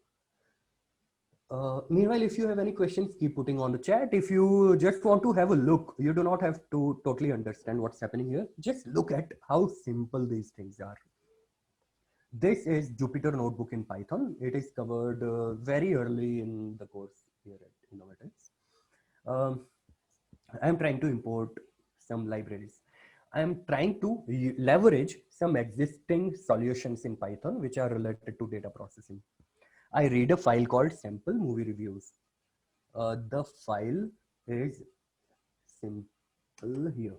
Meanwhile, if you have any questions, keep putting on the chat. If you just want to have a look, you do not have to totally understand what's happening here. Just look at how simple these things are. This is Jupyter Notebook in Python. It is covered very early in the course here at Innovatics. I'm trying to import some libraries. I'm trying to leverage some existing solutions in Python which are related to data processing. I read a file called sample movie reviews. The file is simple here.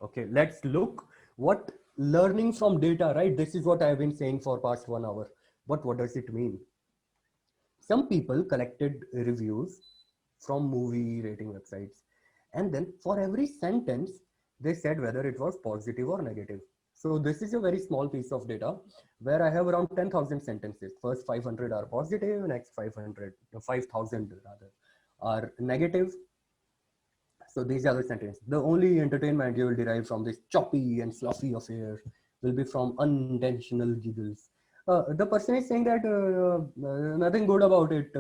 Okay, let's look what learning from data, right? This is what I've been saying for past 1 hour. But what does it mean? Some people collected reviews from movie rating websites. And then for every sentence, they said whether it was positive or negative. So this is a very small piece of data where I have around 10,000 sentences. First 500 are positive, next 5,000 rather are negative. So these are the sentences. The only entertainment you will derive from this choppy and fluffy affair will be from unintentional giggles. The person is saying that nothing good about it,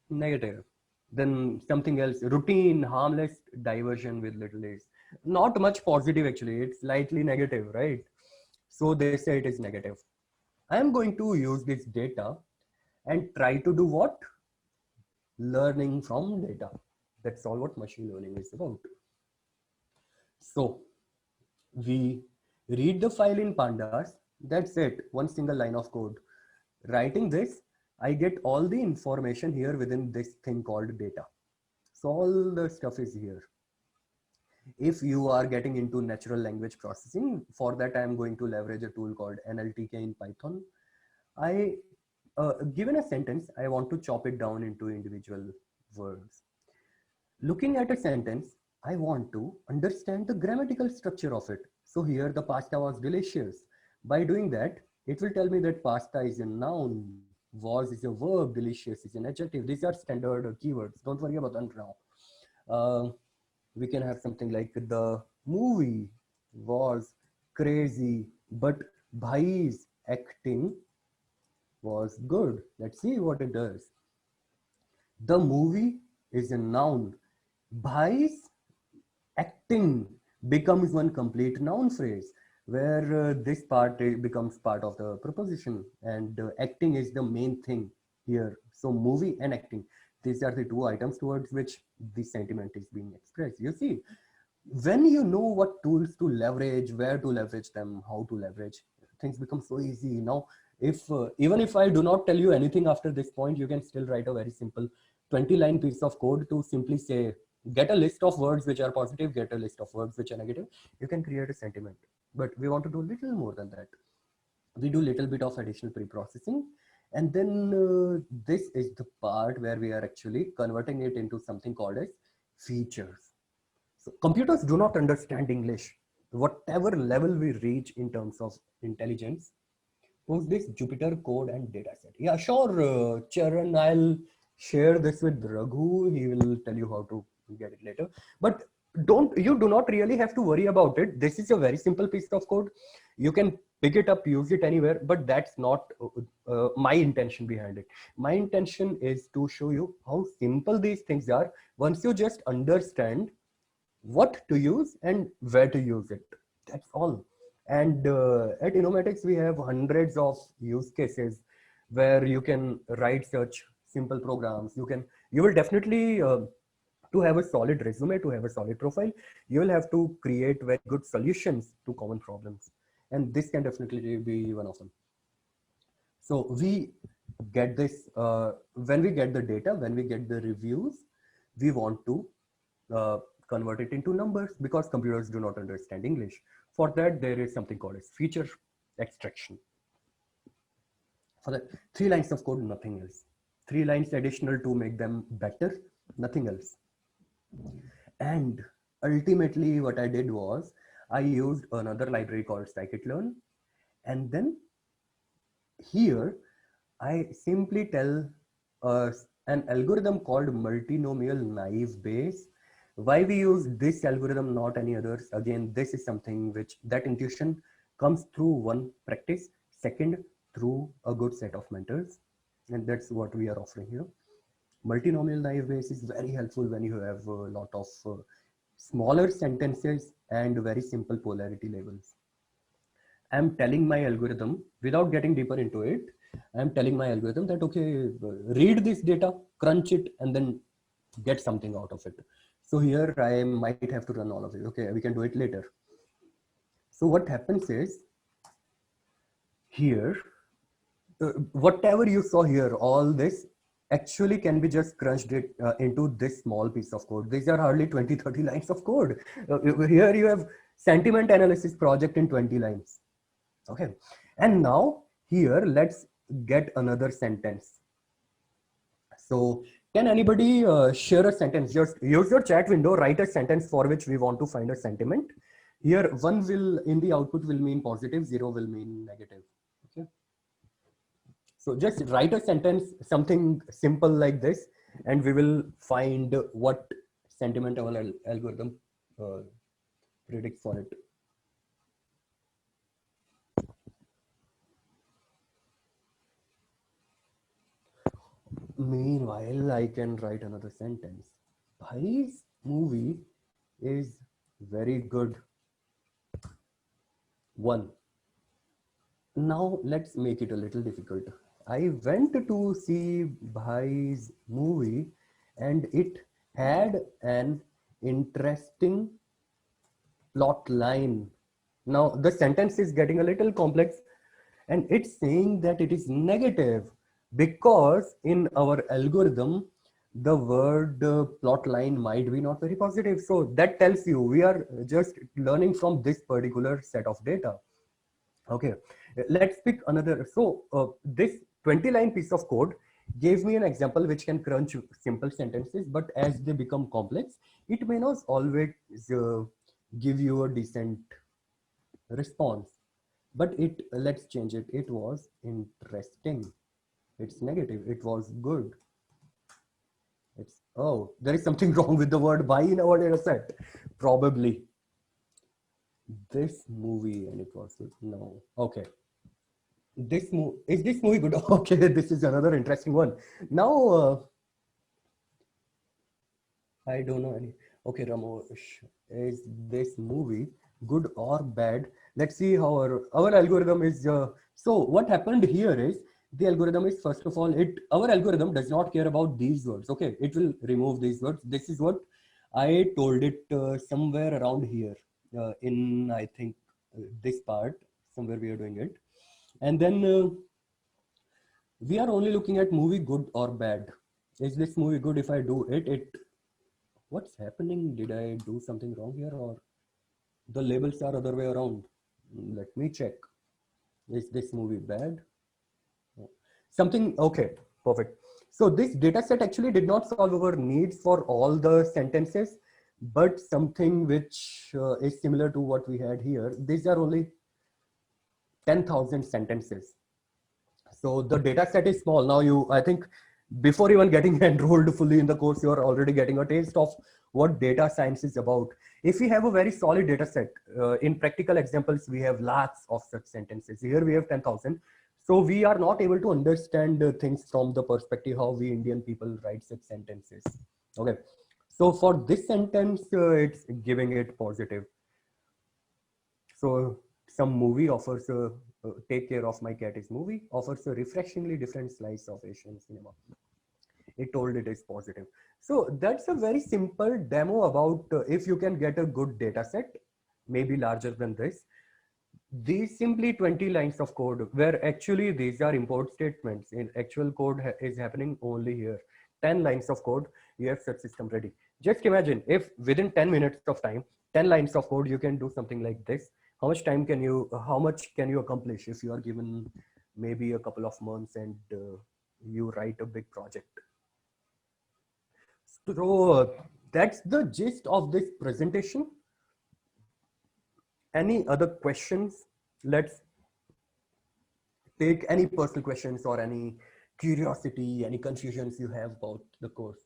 negative. Then something else, routine, harmless diversion with little a's. Not much positive actually, it's slightly negative, right? So they say it is negative. I am going to use this data and try to do what? Learning from data. That's all what machine learning is about. So we read the file in pandas. That's it. One single line of code. Writing this, I get all the information here within this thing called data. So all the stuff is here. If you are getting into natural language processing, for that I am going to leverage a tool called NLTK in Python. Given a sentence, I want to chop it down into individual words. Looking at a sentence, I want to understand the grammatical structure of it. So here the pasta was delicious. By doing that, it will tell me that pasta is a noun, was is a verb, delicious is an adjective. These are standard keywords. Don't worry about them now. We can have something like the movie was crazy, but Bhai's acting was good. Let's see what it does. The movie is a noun. Bhai's acting becomes one complete noun phrase where this part becomes part of the preposition, and acting is the main thing here. So movie and acting, these are the two items towards which the sentiment is being expressed. You see, when you know what tools to leverage, where to leverage them, how to leverage, things become so easy. Now if even if I do not tell you anything after this point, you can still write a very simple 20-line piece of code to simply say get a list of words which are positive, get a list of words which are negative. You can create a sentiment. But we want to do a little more than that. We do a little bit of additional pre-processing, and then this is the part where we are actually converting it into something called as features. So computers do not understand English. Whatever level we reach in terms of intelligence, Who's this Jupyter code and dataset? Yeah, sure, Charan. I'll share this with Raghu. He will tell you how to get it later. But you do not really have to worry about it. This is a very simple piece of code. You can pick it up, use it anywhere, but that's not my intention behind it. My intention is to show you how simple these things are once you just understand what to use and where to use it. That's all. And at Innomatics, we have hundreds of use cases where you can write such simple programs. You will definitely, to have a solid resume, to have a solid profile, you will have to create very good solutions to common problems. And this can definitely be one of them. So we get this, when we get the data, when we get the reviews, we want to uh, convert it into numbers because computers do not understand English. For that, there is something called as feature extraction. For that, 3 lines of code, nothing else. 3 lines additional to make them better, nothing else. And ultimately, what I did was I used another library called scikit-learn. And then here, I simply tell an algorithm called multinomial naive Bayes. Why we use this algorithm, not any others? Again, this is something which that intuition comes through one practice, second through a good set of mentors, and that's what we are offering here. Multinomial naive Bayes is very helpful when you have a lot of smaller sentences and very simple polarity labels. I'm telling my algorithm without getting deeper into it. I'm telling my algorithm that, okay, read this data, crunch it, and then get something out of it. So here I might have to run all of it. Okay, we can do it later. So what happens is here, whatever you saw here, all this actually can be just crunched it into this small piece of code. These are hardly 20, 30 lines of code. Here you have sentiment analysis project in 20 lines. Okay, and now here let's get another sentence. So can anybody share a sentence? Just use your chat window, write a sentence for which we want to find a sentiment. Here 1 will in the output will mean positive, 0 will mean negative. Okay, so just write a sentence, something simple like this, and we will find what sentiment our algorithm predicts for it. Meanwhile, I can write another sentence. Bhai's movie is very good. 1. Now let's make it a little difficult. I went to see Bhai's movie and it had an interesting plot line. Now the sentence is getting a little complex and it's saying that it is negative because in our algorithm the word plot line might be not very positive. So that tells you we are just learning from this particular set of data. Okay, let's pick another. So this 20-line piece of code gave me an example which can crunch simple sentences, but as they become complex, it may not always give you a decent response. But let's change it. It was interesting. It's negative. It was good. It's, oh, there is something wrong with the word by in our data set. Probably this movie, and it was good. No. Okay. Is this movie good? Okay, this is another interesting one. Now, I don't know any. Okay, Ramosh, is this movie good or bad? Let's see how our algorithm is. So what happened here is the algorithm is, first of all, our algorithm does not care about these words. Okay, it will remove these words. This is what I told it somewhere around here in, I think, this part, somewhere we are doing it. And then we are only looking at movie good or bad. Is this movie good? If I do it, what's happening? Did I do something wrong here, or the labels are other way around? Let me check. Is this movie bad? Something, okay, perfect. So this data set actually did not solve our needs for all the sentences, but something which is similar to what we had here. These are only 10,000 sentences. So the data set is small. Now I think before even getting enrolled fully in the course, you are already getting a taste of what data science is about. If we have a very solid data set, in practical examples, we have lakhs of such sentences. Here we have 10,000. So we are not able to understand things from the perspective how we Indian people write such sentences. Okay. So for this sentence, it's giving it positive. So some movie offers Take Care of My Cat is movie offers a refreshingly different slice of Asian cinema. It told it is positive. So that's a very simple demo about if you can get a good data set, maybe larger than this. These simply 20 lines of code where actually these are import statements. In actual code is happening only here. 10 lines of code, you have such system ready. Just imagine if within 10 minutes of time, 10 lines of code, you can do something like this. How much can you accomplish if you are given maybe a couple of months and you write a big project? So that's the gist of this presentation. Any other questions? Let's take any personal questions or any curiosity, any confusions you have about the course.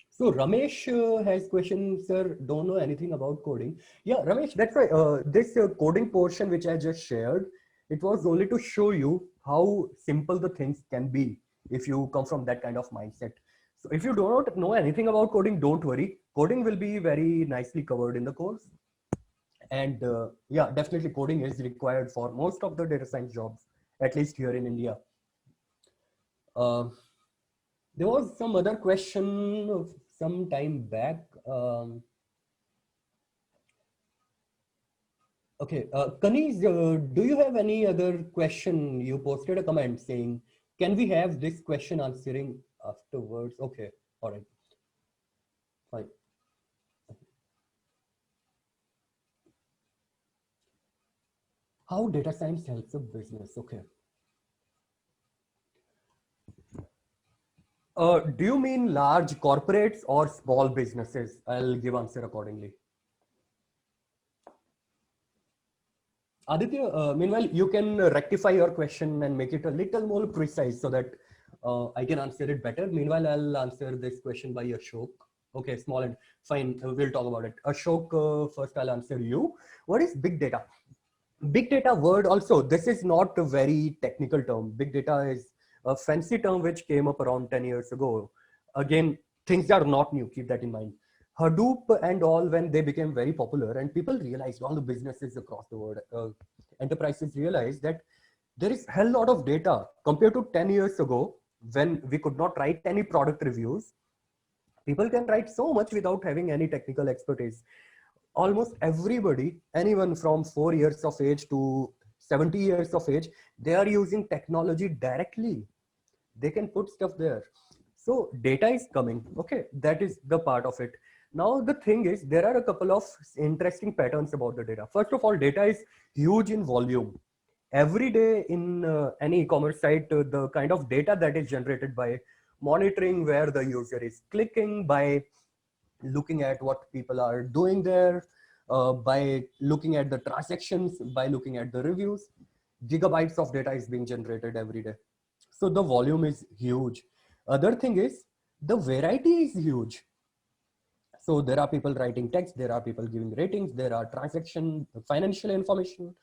So Ramesh has questions, sir. Don't know anything about coding. Yeah, Ramesh, that's right. This coding portion which I just shared, it was only to show you how simple the things can be if you come from that kind of mindset. So if you do not know anything about coding, don't worry. Coding will be very nicely covered in the course. And yeah, definitely coding is required for most of the data science jobs, at least here in India. Uh, there was some other question of some time back. Okay, Kaniz, do you have any other question? You posted a comment saying, can we have this question answering afterwards? Okay, all right, fine. How data science helps a business? Okay. Do you mean large corporates or small businesses? I'll give answer accordingly. Aditya, meanwhile, you can rectify your question and make it a little more precise so that I can answer it better. Meanwhile, I'll answer this question by Ashok. Okay, small and fine. We'll talk about it. Ashok, first I'll answer you. What is big data? Big data word also, this is not a very technical term. Big data is a fancy term which came up around 10 years ago. Again, things are not new, keep that in mind. Hadoop and all, when they became very popular and people realized, all the businesses across the world, enterprises realized that there is a hell lot of data compared to 10 years ago when we could not write any product reviews. People can write so much without having any technical expertise. Almost everybody, anyone from 4 years of age to 70 years of age, they are using technology directly. They can put stuff there. So data is coming. Okay, that is the part of it. Now the thing is, there are a couple of interesting patterns about the data. First of all, data is huge in volume. Every day in any e-commerce site, the kind of data that is generated by monitoring where the user is clicking, by looking at what people are doing there, by looking at the transactions, by looking at the reviews, gigabytes of data is being generated every day. So the volume is huge. Other thing is the variety is huge. So there are people writing text, there are people giving ratings, there are transaction, financial information.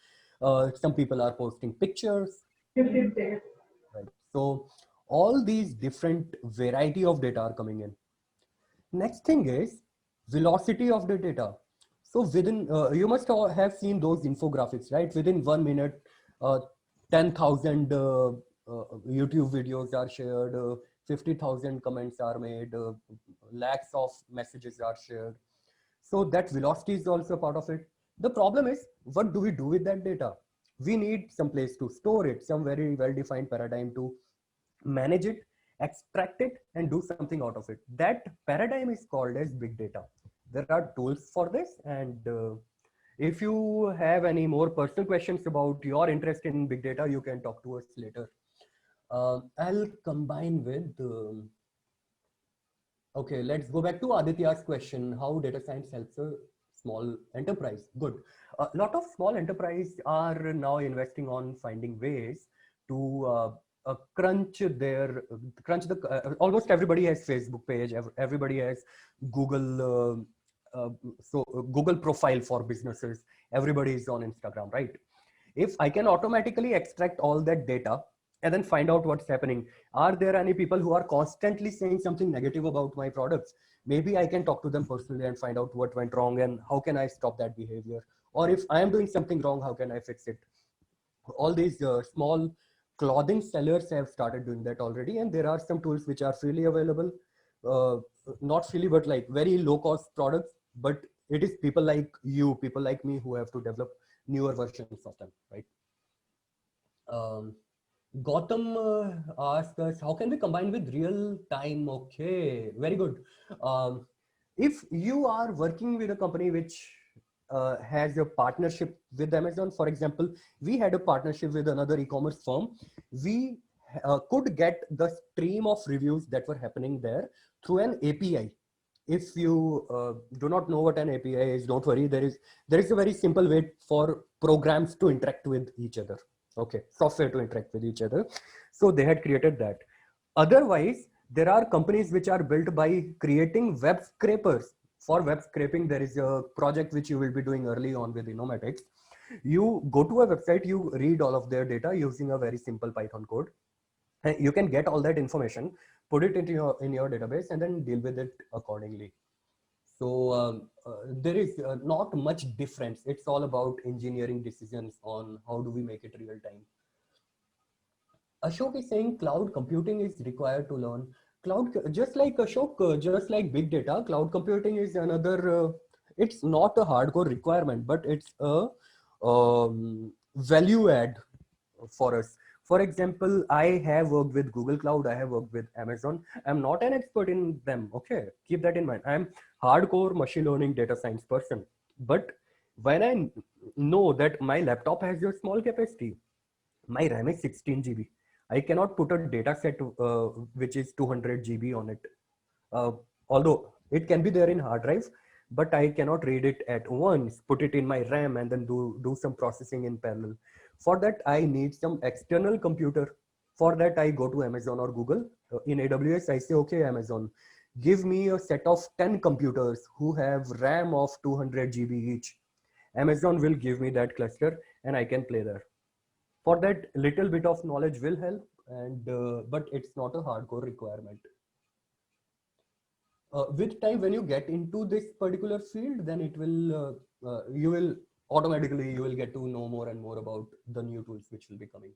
Some people are posting pictures. Right. So all these different variety of data are coming in. Next thing is velocity of the data. So within, you must have seen those infographics, right? Within 1 minute, 10,000 YouTube videos are shared, 50,000 comments are made, lakhs of messages are shared. So that velocity is also part of it. The problem is, what do we do with that data? We need some place to store it, some very well-defined paradigm to manage it, extract it, and do something out of it. That paradigm is called as big data. There are tools for this, and if you have any more personal questions about your interest in big data, you can talk to us later. I'll combine with okay, let's go back to Aditya's question, how data science helps a small enterprise. Good. A lot of small enterprise are now investing on finding ways to crunch the almost everybody has Facebook page, everybody has Google Google profile for businesses, everybody is on Instagram, right? If I can automatically extract all that data and then find out what's happening, are there any people who are constantly saying something negative about my products? Maybe I can talk to them personally and find out what went wrong and how can I stop that behavior. Or if I am doing something wrong, how can I fix it? All these small clothing sellers have started doing that already, and there are some tools which are freely available, uh, not freely but like very low cost products, but it is people like you, people like me, who have to develop newer versions of them, right? um, Gautam asked us, how can we combine with real time? Okay, very good. Um, if you are working with a company which has a partnership with Amazon, for example, we had a partnership with another e-commerce firm. We could get the stream of reviews that were happening there through an API. If you do not know what an API is, don't worry. There is a very simple way for programs to interact with each other. Okay, software to interact with each other. So they had created that. Otherwise, there are companies which are built by creating web scrapers. For web scraping, there is a project which you will be doing early on with Innomatics. You go to a website, you read all of their data using a very simple Python code. And you can get all that information, put it into your in your database, and then deal with it accordingly. So there is not much difference. It's all about engineering decisions on how do we make it real time. Ashok is saying cloud computing is required to learn. Just like Ashok, just like big data, cloud computing is another, it's not a hardcore requirement, but it's a value add for us. For example, I have worked with Google Cloud, I have worked with Amazon. I'm not an expert in them. Okay, keep that in mind. I'm hardcore machine learning data science person. But when I know that my laptop has a small capacity, my RAM is 16 GB. I cannot put a data set which is 200 GB on it. Uh, Although it can be there in hard drive, but I cannot read it at once, put it in my RAM and then do some processing in parallel. For that, I need some external computer. For that, I go to Amazon or Google. In AWS, I say, okay, Amazon, give me a set of 10 computers who have RAM of 200 GB each. Amazon will give me that cluster and I can play there. For that, little bit of knowledge will help, and but it's not a hardcore requirement. With time, when you get into this particular field, then it will you will automatically you will get to know more and more about the new tools which will be coming.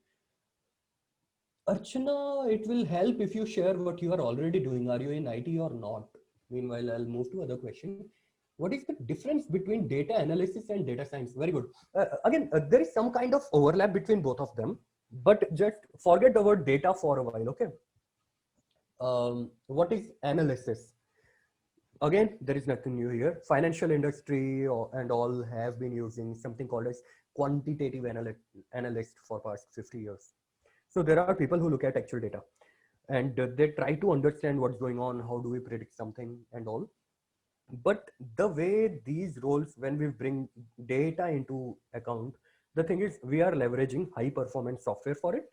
Archana, it will help if you share what you are already doing. Are you in IT or not? Meanwhile, I'll move to other question. What is the difference between data analysis and data science? Very good. Again, there is some kind of overlap between both of them, but just forget the word data for a while, okay? What is analysis? Again, there is nothing new here. Financial industry and all have been using something called as quantitative analyst for past 50 years. So there are people who look at actual data and they try to understand what's going on, how do we predict something and all. But the way these roles, when we bring data into account, the thing is we are leveraging high performance software for it,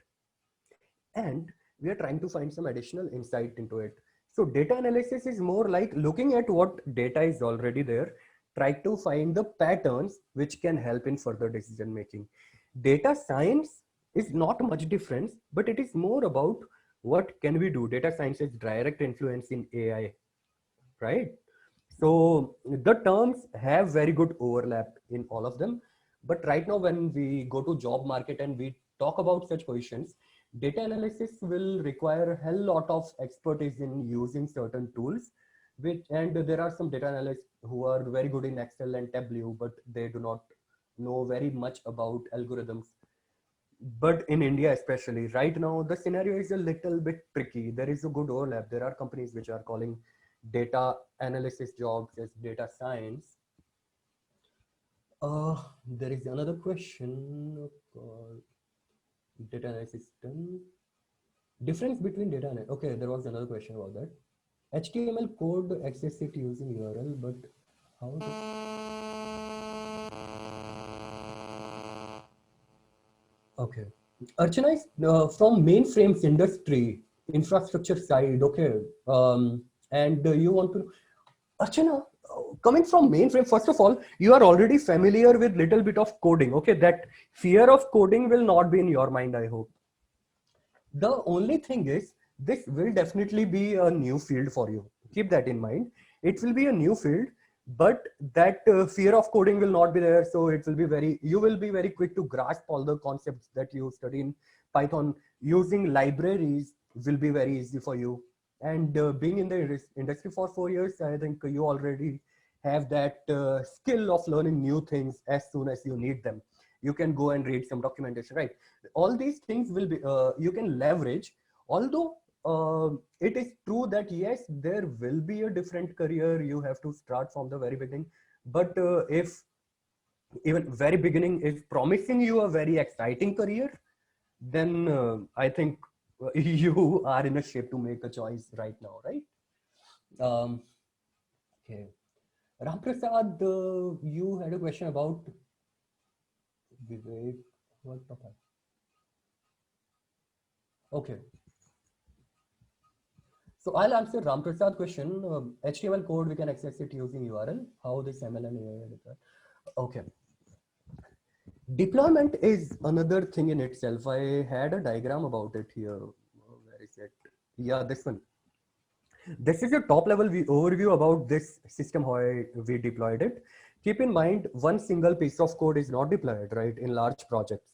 and we are trying to find some additional insight into it. So data analysis is more like looking at what data is already there, try to find the patterns which can help in further decision making. Data science is not much difference, but it is more about what can we do. Data science is direct influence in AI, right? So the terms have very good overlap in all of them. But right now, when we go to job market and we talk about such positions, data analysis will require a hell lot of expertise in using certain tools. And there are some data analysts who are very good in Excel and Tableau, but they do not know very much about algorithms. But in India, especially right now, the scenario is a little bit tricky. There is a good overlap. There are companies which are calling data analysis jobs as data science. There is another question. Data analysis done. Difference between data and okay, there was another question about that. HTML code access it using URL, but how does... Okay. Archana is from mainframes industry, infrastructure side, okay. And you want to, Archana, coming from mainframe, first of all, you are already familiar with little bit of coding, okay? That fear of coding will not be in your mind, I hope. The only thing is, this will definitely be a new field for you. Keep that in mind. It will be a new field, but that fear of coding will not be there. So it will be you will be very quick to grasp all the concepts that you study in Python. Using libraries will be very easy for you. And being in the industry for 4 years, I think you already have that skill of learning new things as soon as you need them. You can go and read some documentation, right? All these things will be you can leverage, although it is true that yes, there will be a different career, you have to start from the very beginning, but if even very beginning is promising you a very exciting career, then I think you are in a shape to make a choice right now, right? Okay, Ramprasad, you had a question about Vivek. What topic? Okay. So I'll answer Ramprasad question. HTML code, we can access it using URL. How this ML and AI deploy. Okay. Deployment is another thing in itself. I had a diagram about it here. Where is it? Yeah, this one. This is a top level overview about this system, how we deployed it. Keep in mind, one single piece of code is not deployed, right, in large projects.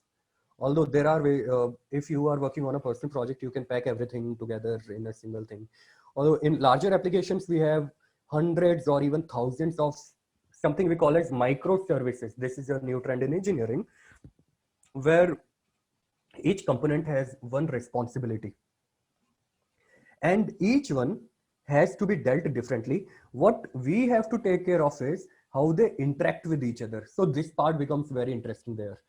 Although there are if you are working on a personal project, you can pack everything together in a single thing. Although in larger applications, we have hundreds or even thousands of something we call as microservices. This is a new trend in engineering, where each component has one responsibility, and each one has to be dealt differently. What we have to take care of is how they interact with each other. So this part becomes very interesting there.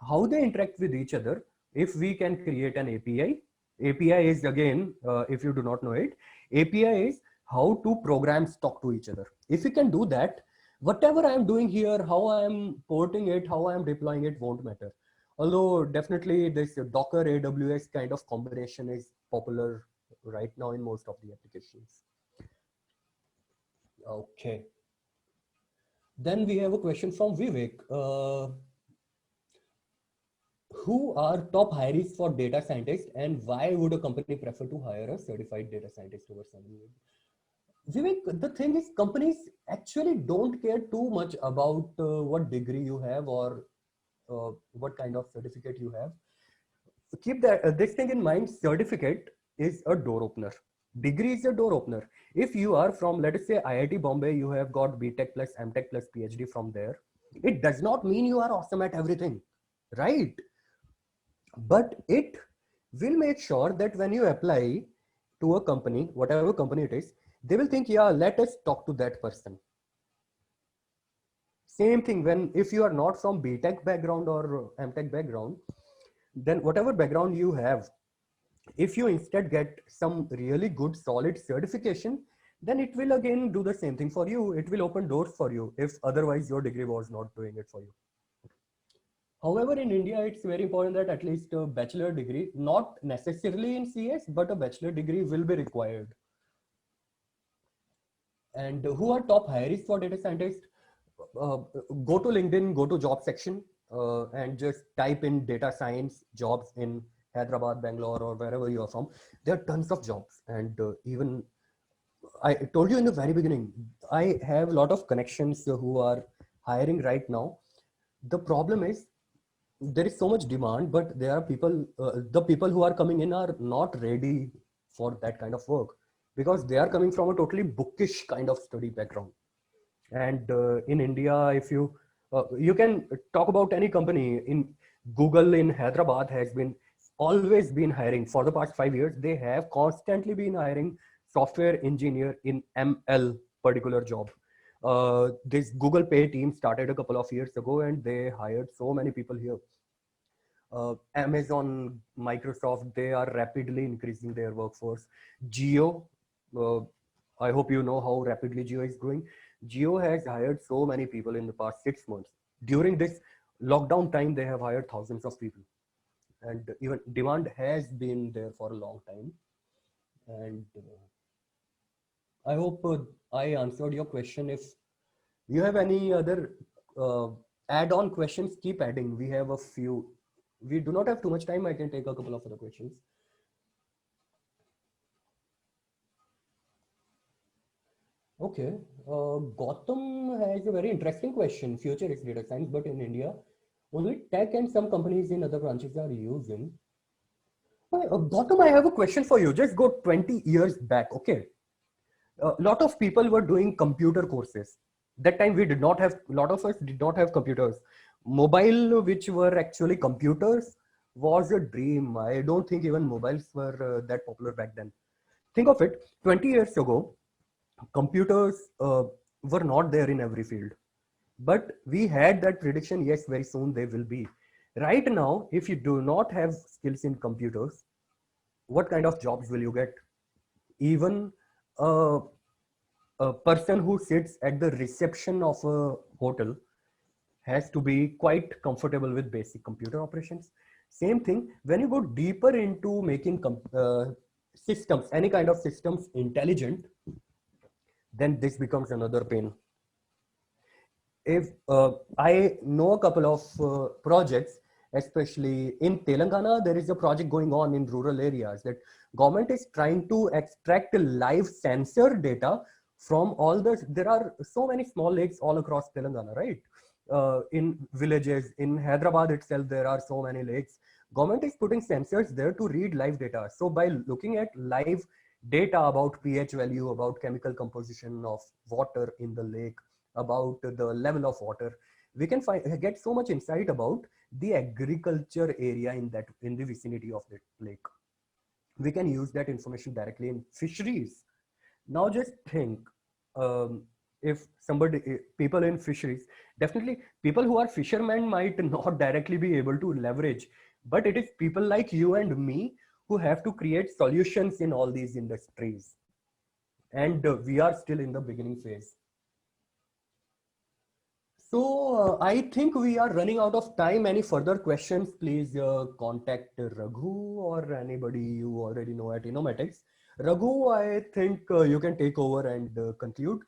How they interact with each other. If we can create an API, API is again, if you do not know it, API is how two programs talk to each other. If we can do that, whatever I am doing here, how I am porting it, how I am deploying it won't matter. Although definitely this Docker AWS kind of combination is popular right now in most of the applications. Okay. Then we have a question from Vivek. Who are top hires for data scientists, and why would a company prefer to hire a certified data scientist over someone? Vivek, the thing is, companies actually don't care too much about what degree you have or what kind of certificate you have. Keep that this thing in mind. Certificate is a door opener, degree is a door opener. If you are from, let us say, IIT Bombay, you have got BTech plus MTech plus PhD from there, it does not mean you are awesome at everything, right? But it will make sure that when you apply to a company, whatever company it is, they will think, yeah, let us talk to that person. Same thing when, if you are not from BTech background or MTech background, then whatever background you have, if you instead get some really good solid certification, then it will again do the same thing for you. It will open doors for you if otherwise your degree was not doing it for you. However, in India, it's very important that at least a bachelor degree, not necessarily in CS, but a bachelor degree will be required. And who are top hires for data scientists? Go to LinkedIn, go to job section, and just type in data science jobs in Hyderabad, Bangalore, or wherever you are from. There are tons of jobs. And even I told you in the very beginning, I have a lot of connections who are hiring right now. The problem is there is so much demand, but there are people, the people who are coming in are not ready for that kind of work, because they are coming from a totally bookish kind of study background. And in India, if you can talk about any company in Google in Hyderabad has been always been hiring for the past 5 years. They have constantly been hiring software engineer in ML particular job. This Google Pay team started a couple of years ago, and they hired so many people here. Amazon, Microsoft, they are rapidly increasing their workforce. Geo, uh, I hope you know how rapidly Geo is growing. Geo has hired so many people in the past 6 months. During this lockdown time, they have hired thousands of people. and even demand has been there for a long time. And I hope I answered your question. If you have any other uh, add-on questions, keep adding. We have a few. We do not have too much time. I can take a couple of other questions. Okay. Gautam has a very interesting question. Future is data science, but in India, only tech and some companies in other branches are using. Gautam, I have a question for you. Just go 20 years back. Okay. A lot of people were doing computer courses. That time we did not have, a lot of us did not have computers. Mobile, which were actually computers, was a dream. I don't think even mobiles were that popular back then. Think of it, 20 years ago, computers were not there in every field. But we had that prediction, yes, very soon they will be. Right now, if you do not have skills in computers, what kind of jobs will you get? Even a a person who sits at the reception of a hotel has to be quite comfortable with basic computer operations. Same thing, when you go deeper into making systems, any kind of systems intelligent, then this becomes another pain. If I know a couple of projects, especially in Telangana, there is a project going on in rural areas that government is trying to extract live sensor data from all the, there are so many small lakes all across Telangana, right? In villages, in Hyderabad itself, there are so many lakes. Government is putting sensors there to read live data. So by looking at live data about pH value, about chemical composition of water in the lake, about the level of water, we can get so much insight about the agriculture area in that, in the vicinity of that lake. We can use that information directly in fisheries. Now just think, if somebody, people in fisheries, definitely people who are fishermen might not directly be able to leverage, but it is people like you and me who have to create solutions in all these industries. And we are still in the beginning phase. So I think we are running out of time. Any further questions, please contact Raghu or anybody you already know at Innomatics. Raghu, I think you can take over and conclude.